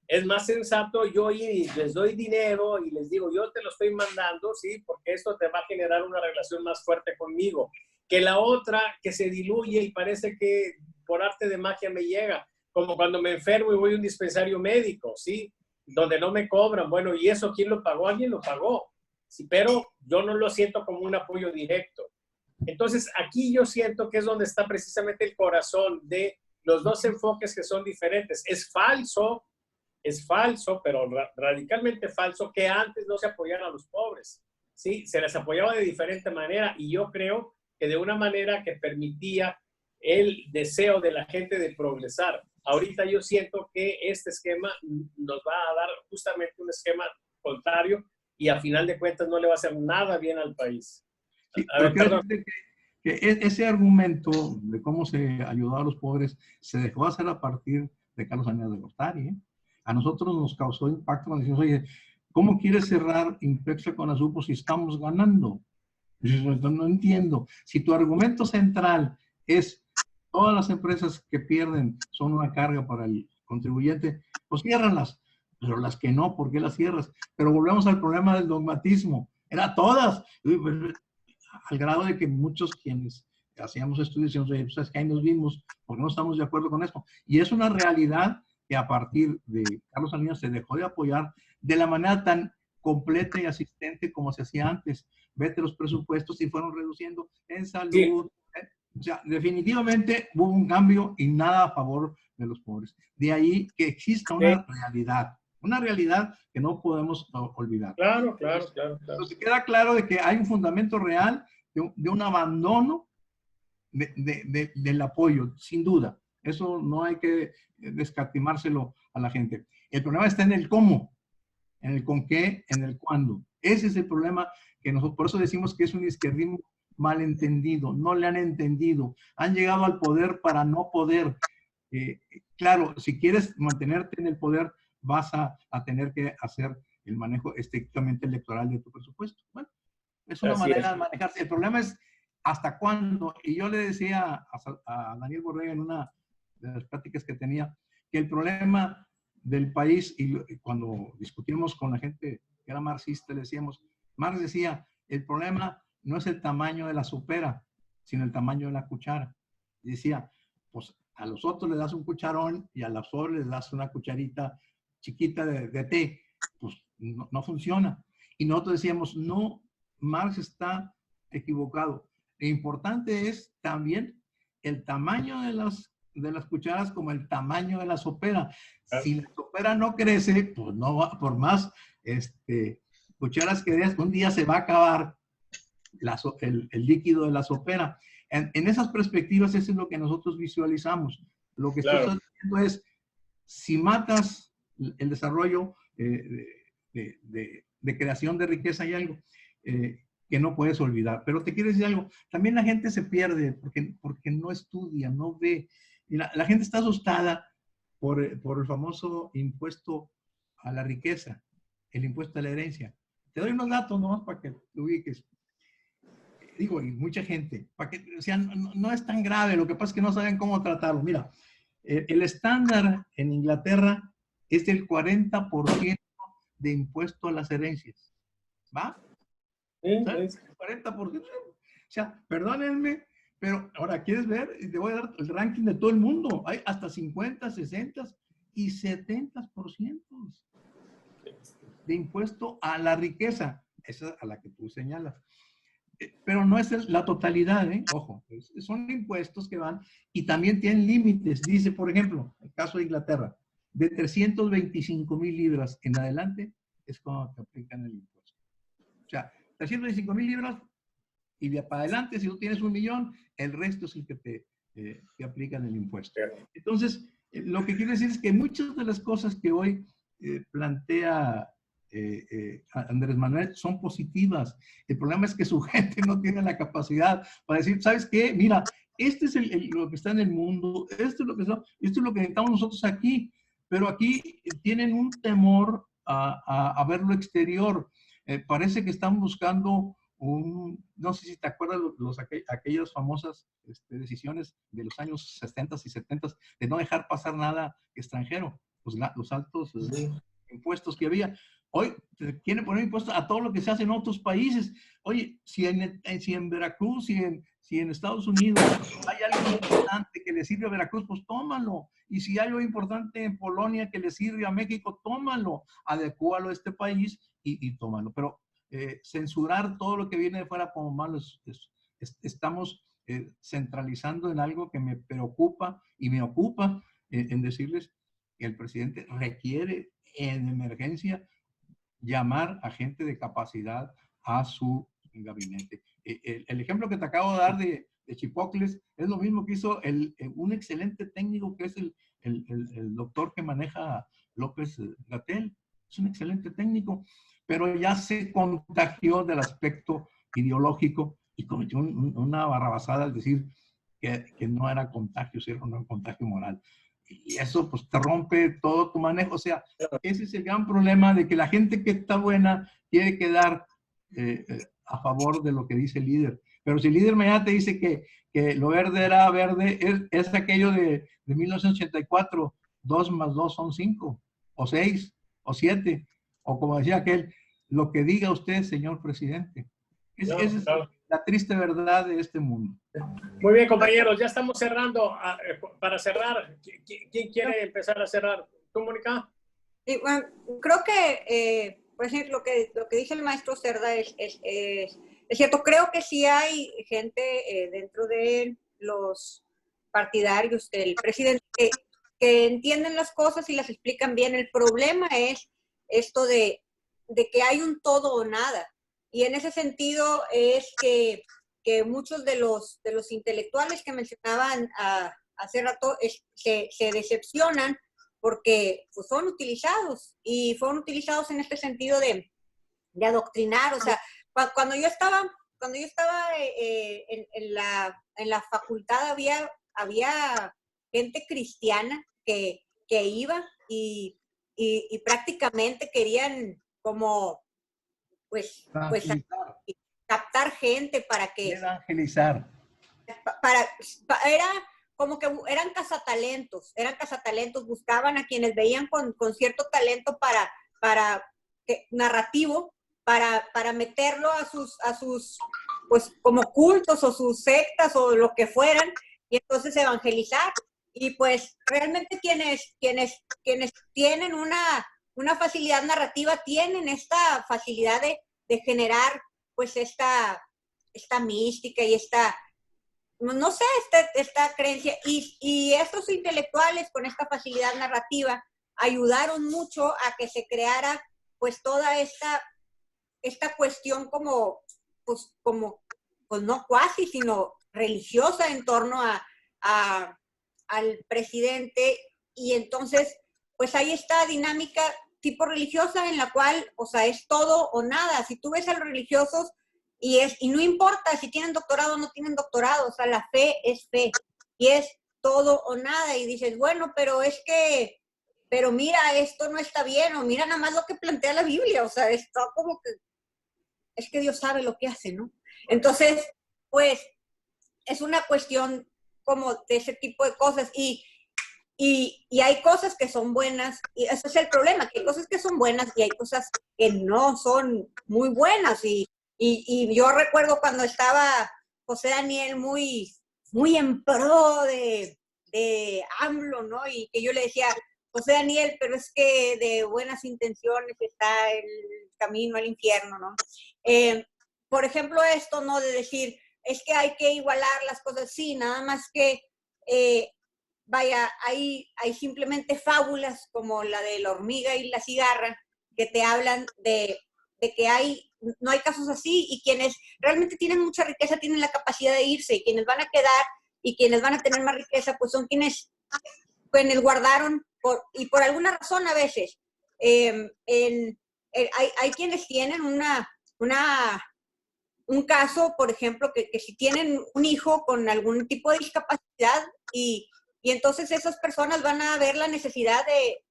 es más sensato yo ir y les doy dinero y les digo, yo te lo estoy mandando, sí, porque esto te va a generar una relación más fuerte conmigo, que la otra que se diluye y parece que por arte de magia me llega, como cuando me enfermo y voy a un dispensario médico, sí, donde no me cobran. Bueno, ¿y eso quién lo pagó? Alguien lo pagó. Sí, pero yo no lo siento como un apoyo directo. Entonces, aquí yo siento que es donde está precisamente el corazón de los dos enfoques que son diferentes. Es falso es falso, pero radicalmente falso, que antes no se apoyaran a los pobres. Sí, se les apoyaba de diferente manera y yo creo que de una manera que permitía el deseo de la gente de progresar. Ahorita yo siento que este esquema nos va a dar justamente un esquema contrario y a final de cuentas no le va a hacer nada bien al país. Sí, a ver, perdón. Que ese argumento de cómo se ayudó a los pobres se dejó hacer a partir de Carlos Salinas de Gortari, ¿eh? A nosotros nos causó impacto cuando decimos, oye, ¿cómo quieres cerrar Impexa con Azupo si estamos ganando? No entiendo. Si tu argumento central es todas las empresas que pierden son una carga para el contribuyente, pues ciérralas. Pero las que no, ¿por qué las cierras? Pero volvemos al problema del dogmatismo. Era todas. Al grado de que muchos quienes hacíamos estudios decíamos, oye, pues es que ahí nos vimos, porque no estamos de acuerdo con esto. Y es una realidad que a partir de Carlos Salinas se dejó de apoyar de la manera tan completa y asistente como se hacía antes. Vete los presupuestos y fueron reduciendo en salud. Sí. O sea, definitivamente hubo un cambio y nada a favor de los pobres. De ahí que exista una realidad que no podemos olvidar. Claro. Entonces queda claro de que hay un fundamento real de un abandono del apoyo, sin duda. Eso no hay que descatimárselo a la gente. El problema está en el cómo, en el con qué, en el cuándo. Ese es el problema que nosotros, por eso decimos que es un izquierdismo malentendido, no le han entendido, han llegado al poder para no poder. Claro, si quieres mantenerte en el poder, vas a tener que hacer el manejo estrictamente electoral de tu presupuesto. Bueno, es una manera de manejarse. El problema es hasta cuándo. Y yo le decía a Daniel Borrega en una de las pláticas que tenía, que el problema del país, y cuando discutimos con la gente que era marxista, le decíamos, Marx decía, el problema no es el tamaño de la sopera, sino el tamaño de la cuchara. Y decía, pues a los otros les das un cucharón y a los otros les das una cucharita chiquita de té, pues no funciona. Y nosotros decíamos, no, Marx está equivocado. Lo importante es también el tamaño de las cucharas como el tamaño de la sopera. Si la sopera no crece, pues no va, por más cucharas que des, un día se va a acabar el líquido de la sopera. En esas perspectivas, eso es lo que nosotros visualizamos. Lo que estoy diciendo es, si matas el desarrollo de creación de riqueza, hay algo que no puedes olvidar. Pero te quiero decir algo, también la gente se pierde porque no estudia, no ve. Y la gente está asustada por el famoso impuesto a la riqueza, el impuesto a la herencia. Te doy unos datos nomás para que te ubiques. Digo, y mucha gente, para que, o sea, no es tan grave, lo que pasa es que no saben cómo tratarlo. Mira, el estándar en Inglaterra es del 40% de impuesto a las herencias. ¿Va? ¿Sabes? 40%. O sea, perdónenme, pero ahora quieres ver, y te voy a dar el ranking de todo el mundo. Hay hasta 50, 60 y 70% de impuesto a la riqueza. Esa a la que tú señalas. Pero no es la totalidad, ¿eh? Ojo, son impuestos que van y también tienen límites. Dice, por ejemplo, el caso de Inglaterra, de 325,000 libras en adelante es cuando te aplican el impuesto. O sea, 325,000 libras y de para adelante, si tú tienes 1,000,000, el resto es el que te aplican el impuesto. Entonces, lo que quiero decir es que muchas de las cosas que hoy plantea Andrés Manuel son positivas. El problema es que su gente no tiene la capacidad para decir, ¿sabes qué? Mira, este es lo que está en el mundo, esto es lo que necesitamos nosotros aquí, pero aquí tienen un temor a ver lo exterior. Parece que están buscando no sé si te acuerdas aquellas famosas decisiones de los años 60 y 70 de no dejar pasar nada extranjero, los altos impuestos que había. Hoy quieren poner impuestos a todo lo que se hace en otros países. Oye, si en Veracruz, si en Estados Unidos hay algo importante que le sirve a Veracruz, pues tómalo. Y si hay algo importante en Polonia que le sirve a México, tómalo. Adecúalo a este país y tómalo. Pero censurar todo lo que viene de fuera como malo, estamos centralizando en algo que me preocupa y me ocupa en decirles el presidente requiere en emergencia llamar a gente de capacidad a su gabinete. El ejemplo que te acabo de dar de Chipocles es lo mismo que hizo un excelente técnico que es el doctor que maneja López-Gatell. Es un excelente técnico, pero ya se contagió del aspecto ideológico y cometió una barrabasada al decir que no era contagio, sino un contagio moral. Y eso pues te rompe todo tu manejo. O sea, ese es el gran problema de que la gente que está buena quiere quedar a favor de lo que dice el líder. Pero si el líder mañana te dice que lo verde era verde, es aquello de 1984, 2 más 2 son 5, o 6, o 7, o como decía aquel, lo que diga usted, señor presidente. Esa es la triste verdad de este mundo. Muy bien, compañeros, ya estamos cerrando. Para cerrar, ¿quién quiere empezar a cerrar? ¿Tú, Mónica? Sí, bueno, creo que, por ejemplo, lo que dice el maestro Cerda es cierto. Creo que sí hay gente dentro de los partidarios del presidente que entienden las cosas y las explican bien. El problema es esto de que hay un todo o nada. Y en ese sentido es que muchos de los intelectuales que mencionaban hace rato se decepcionan porque pues, fueron utilizados en este sentido de adoctrinar. O sea, cuando yo estaba en la facultad había gente cristiana que iba y prácticamente querían como pues captar gente para que evangelizar. Era como que eran cazatalentos, buscaban a quienes veían con cierto talento para narrativo, para meterlo a sus pues como cultos o sus sectas o lo que fueran, y entonces evangelizar. Y pues realmente quienes tienen una facilidad narrativa tienen esta facilidad de generar pues esta mística y no sé, esta creencia. Y estos intelectuales con esta facilidad narrativa ayudaron mucho a que se creara pues toda esta cuestión como no cuasi, sino religiosa en torno al presidente. Y entonces, pues hay esta dinámica tipo religiosa en la cual, o sea, es todo o nada. Si tú ves a los religiosos y no importa si tienen doctorado o no tienen doctorado, o sea, la fe es fe y es todo o nada. Y dices, bueno, pero mira, esto no está bien, o mira nada más lo que plantea la Biblia, o sea, está como que es que Dios sabe lo que hace, ¿no? Entonces, pues, es una cuestión como de ese tipo de cosas. Y hay cosas que son buenas, y ese es el problema, que hay cosas que son buenas y hay cosas que no son muy buenas. Y yo recuerdo cuando estaba José Daniel muy en pro de AMLO, ¿no? Y que yo le decía, José Daniel, pero es que de buenas intenciones está el camino al infierno, ¿no? Por ejemplo, esto, ¿no? De decir, es que hay que igualar las cosas, sí, nada más que, vaya, hay simplemente fábulas como la de la hormiga y la cigarra que te hablan de que no hay casos así, y quienes realmente tienen mucha riqueza tienen la capacidad de irse, y quienes van a quedar y quienes van a tener más riqueza, pues son quienes guardaron y por alguna razón a veces. Hay quienes tienen un caso, por ejemplo, que si tienen un hijo con algún tipo de discapacidad y entonces esas personas van a ver la necesidad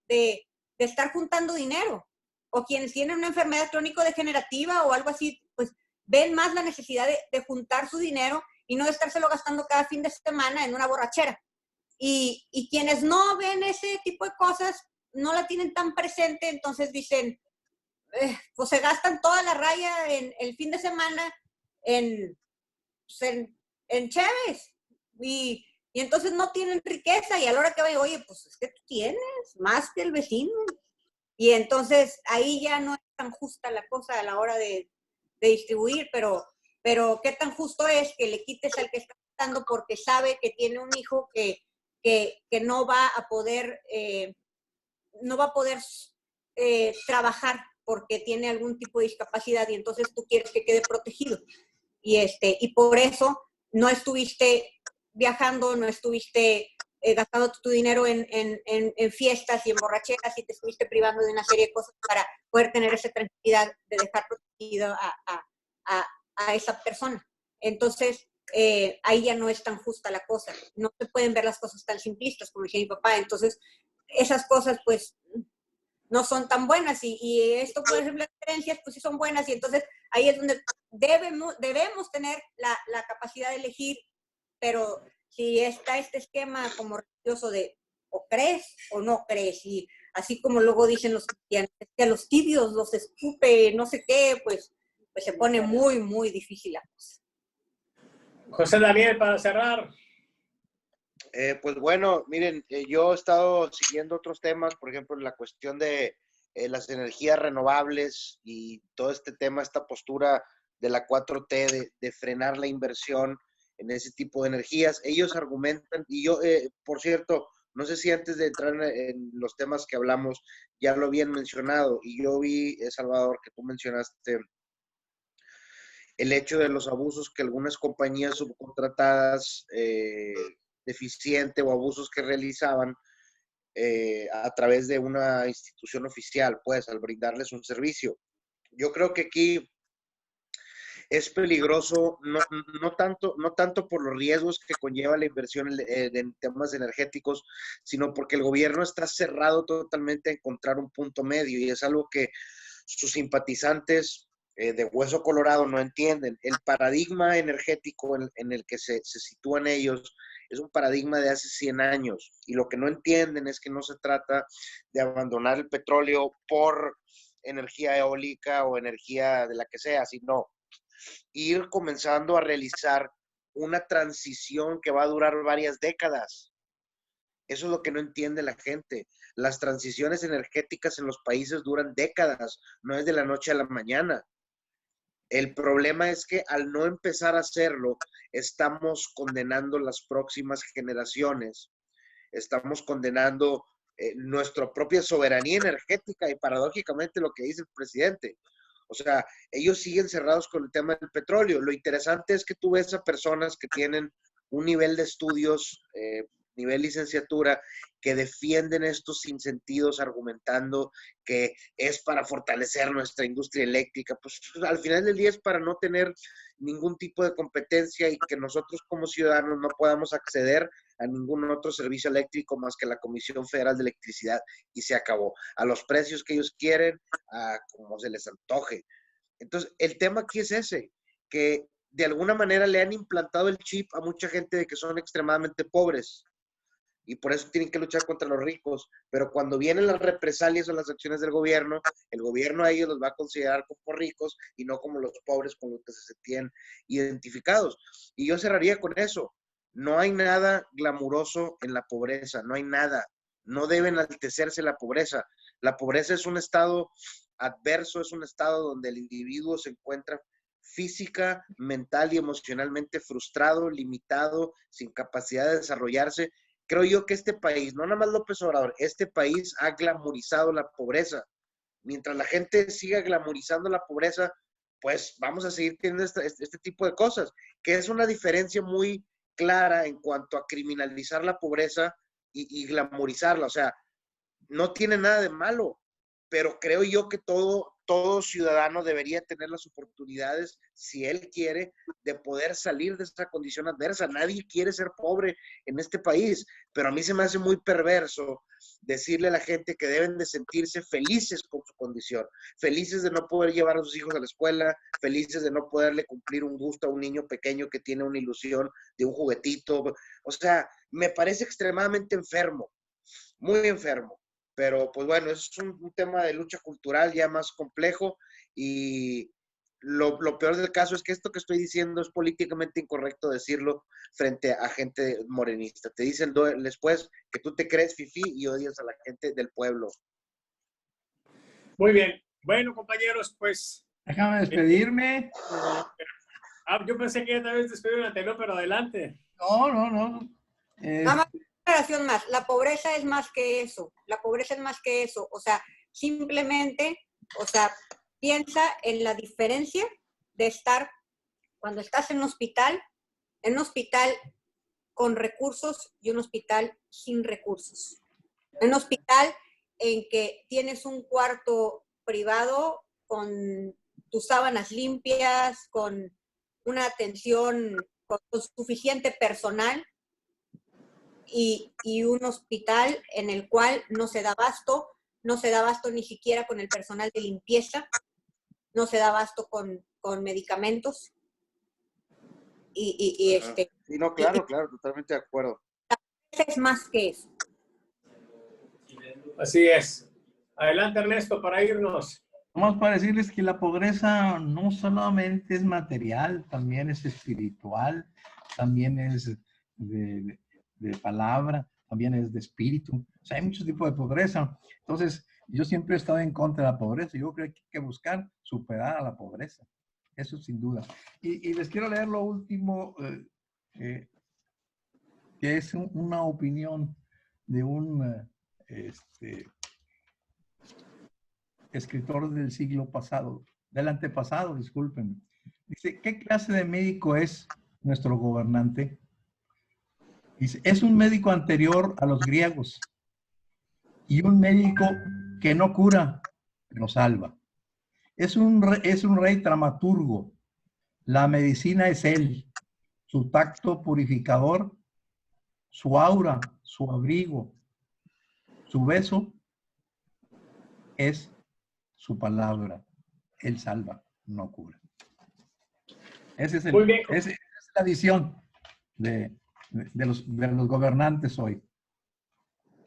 de estar juntando dinero, o quienes tienen una enfermedad crónico-degenerativa o algo así, pues ven más la necesidad de juntar su dinero y no de estárselo gastando cada fin de semana en una borrachera. Y quienes no ven ese tipo de cosas, no la tienen tan presente, entonces dicen, pues se gastan toda la raya en el fin de semana en cheves, y entonces no tienen riqueza, y a la hora que vaya, oye, pues es que tú tienes más que el vecino, y entonces ahí ya no es tan justa la cosa a la hora de distribuir, pero qué tan justo es que le quites al que está gastando porque sabe que tiene un hijo que no va a poder no va a poder trabajar porque tiene algún tipo de discapacidad y entonces tú quieres que quede protegido. Y por eso no estuviste viajando, no estuviste gastando tu dinero en fiestas y en borracheras y te estuviste privando de una serie de cosas para poder tener esa tranquilidad de dejar protegido a esa persona. Entonces, ahí ya no es tan justa la cosa. No se pueden ver las cosas tan simplistas, como decía mi papá. Entonces, esas cosas, pues, no son tan buenas. Y esto, por ejemplo, las creencias, pues sí son buenas. Y entonces, ahí es donde debemos tener la capacidad de elegir, pero si está este esquema como religioso de o crees o no crees, y así como luego dicen los cristianos, que a los tibios los escupe, no sé qué, pues se pone muy, muy difícil la cosa. José Daniel, para cerrar. Pues bueno, miren, yo he estado siguiendo otros temas, por ejemplo, la cuestión de las energías renovables y todo este tema, esta postura de la 4T de frenar la inversión en ese tipo de energías. Ellos argumentan, y yo, por cierto, no sé si antes de entrar en los temas que hablamos ya lo habían mencionado, y yo vi, Salvador, que tú mencionaste el hecho de los abusos que algunas compañías subcontratadas deficiente o abusos que realizaban a través de una institución oficial, pues, al brindarles un servicio. Yo creo que aquí es peligroso, no tanto por los riesgos que conlleva la inversión en temas energéticos, sino porque el gobierno está cerrado totalmente a encontrar un punto medio, y es algo que sus simpatizantes de hueso colorado no entienden. El paradigma energético en el que se sitúan ellos es un paradigma de hace 100 años, y lo que no entienden es que no se trata de abandonar el petróleo por energía eólica o energía de la que sea, sino ir comenzando a realizar una transición que va a durar varias décadas. Eso es lo que no entiende la gente. Las transiciones energéticas en los países duran décadas, no es de la noche a la mañana. El problema es que al no empezar a hacerlo, estamos condenando las próximas generaciones, estamos condenando nuestra propia soberanía energética, y paradójicamente lo que dice el presidente. O sea, ellos siguen cerrados con el tema del petróleo. Lo interesante es que tú ves a personas que tienen un nivel de estudios, nivel licenciatura, que defienden estos sinsentidos argumentando que es para fortalecer nuestra industria eléctrica. Pues al final del día es para no tener ningún tipo de competencia y que nosotros como ciudadanos no podamos acceder a ningún otro servicio eléctrico más que la Comisión Federal de Electricidad, y se acabó. A los precios que ellos quieren, a como se les antoje. Entonces, el tema aquí es ese, que de alguna manera le han implantado el chip a mucha gente de que son extremadamente pobres, y por eso tienen que luchar contra los ricos, pero cuando vienen las represalias o las acciones del gobierno, el gobierno a ellos los va a considerar como ricos y no como los pobres con los que se sentían identificados. Y yo cerraría con eso. No hay nada glamuroso en la pobreza, no hay nada. No debe enaltecerse la pobreza. La pobreza es un estado adverso, es un estado donde el individuo se encuentra física, mental y emocionalmente frustrado, limitado, sin capacidad de desarrollarse. Creo yo que este país, no nada más López Obrador, este país ha glamorizado la pobreza. Mientras la gente siga glamorizando la pobreza, pues vamos a seguir teniendo este tipo de cosas, que es una diferencia muy clara en cuanto a criminalizar la pobreza y glamorizarla. O sea, no tiene nada de malo, pero creo yo que todo ciudadano debería tener las oportunidades, si él quiere, de poder salir de esta condición adversa. Nadie quiere ser pobre en este país, pero a mí se me hace muy perverso decirle a la gente que deben de sentirse felices con su condición, felices de no poder llevar a sus hijos a la escuela, felices de no poderle cumplir un gusto a un niño pequeño que tiene una ilusión de un juguetito. O sea, me parece extremadamente enfermo, muy enfermo. Pero pues bueno, es un tema de lucha cultural ya más complejo, y lo peor del caso es que esto que estoy diciendo es políticamente incorrecto decirlo frente a gente morenista. Te dicen después que tú te crees fifí y odias a la gente del pueblo. Muy bien. Bueno, compañeros, pues... Déjame despedirme. yo pensé que ya te habías despedido en el anterior, pero adelante. No. Nada más aclaración más. La pobreza es más que eso. La pobreza es más que eso. O sea, simplemente, o sea, piensa en la diferencia de estar cuando estás en un hospital con recursos y un hospital sin recursos. Un hospital en que tienes un cuarto privado con tus sábanas limpias, con una atención con suficiente personal y un hospital en el cual no se da abasto ni siquiera con el personal de limpieza, no se da abasto con medicamentos. Sí, no, claro, totalmente de acuerdo. Es más que eso. Así es. Adelante, Ernesto, para irnos. Vamos para decirles que la pobreza no solamente es material, también es espiritual, también es de palabra, también es de espíritu. O sea, hay muchos tipos de pobreza. Entonces, yo siempre he estado en contra de la pobreza. Yo creo que hay que buscar superar a la pobreza. Eso sin duda. Y les quiero leer lo último, que es una opinión de un escritor del siglo pasado, del antepasado, disculpen. Dice, ¿qué clase de médico es nuestro gobernante? Dice, es un médico anterior a los griegos y un médico que no cura, pero salva. Es un rey dramaturgo. La medicina es él, su tacto purificador, su aura, su abrigo, su beso es su palabra. Él salva, no cura. Esa es la visión de los gobernantes hoy.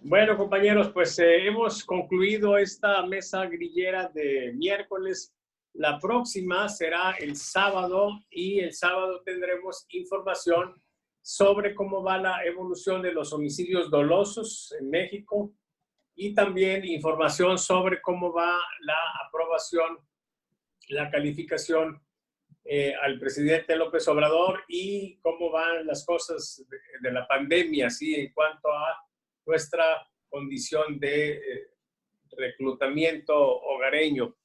Bueno, compañeros, pues hemos concluido esta mesa grillera de miércoles. La próxima será el sábado y el sábado tendremos información sobre cómo va la evolución de los homicidios dolosos en México y también información sobre cómo va la aprobación, la calificación al presidente López Obrador y cómo van las cosas de la pandemia, ¿sí? En cuanto a nuestra condición de reclutamiento hogareño.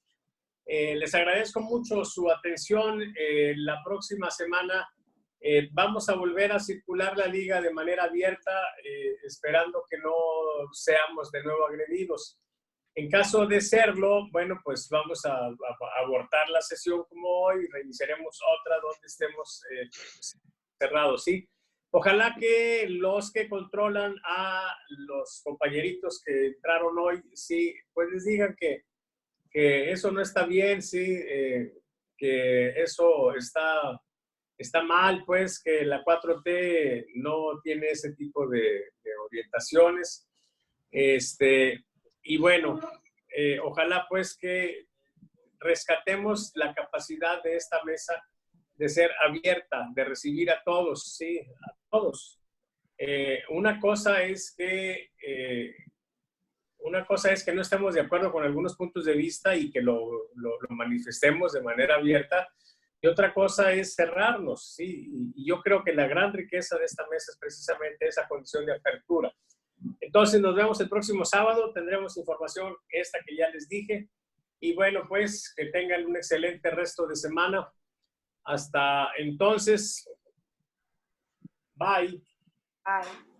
Les agradezco mucho su atención. La próxima semana vamos a volver a circular la liga de manera abierta, esperando que no seamos de nuevo agredidos. En caso de serlo, bueno, pues vamos a abortar la sesión como hoy y reiniciaremos otra donde estemos cerrados, ¿sí? Ojalá que los que controlan a los compañeritos que entraron hoy, sí, pues les digan que eso no está bien, sí, que eso está mal, pues, que la 4T no tiene ese tipo de orientaciones. Y bueno, ojalá pues que rescatemos la capacidad de esta mesa de ser abierta, de recibir a todos, sí, a todos. Una cosa es que no estemos de acuerdo con algunos puntos de vista y que lo manifestemos de manera abierta, y otra cosa es cerrarnos, ¿sí? Y yo creo que la gran riqueza de esta mesa es precisamente esa condición de apertura. Entonces nos vemos el próximo sábado, tendremos información esta que ya les dije, y bueno, pues que tengan un excelente resto de semana. Hasta entonces, bye. Bye.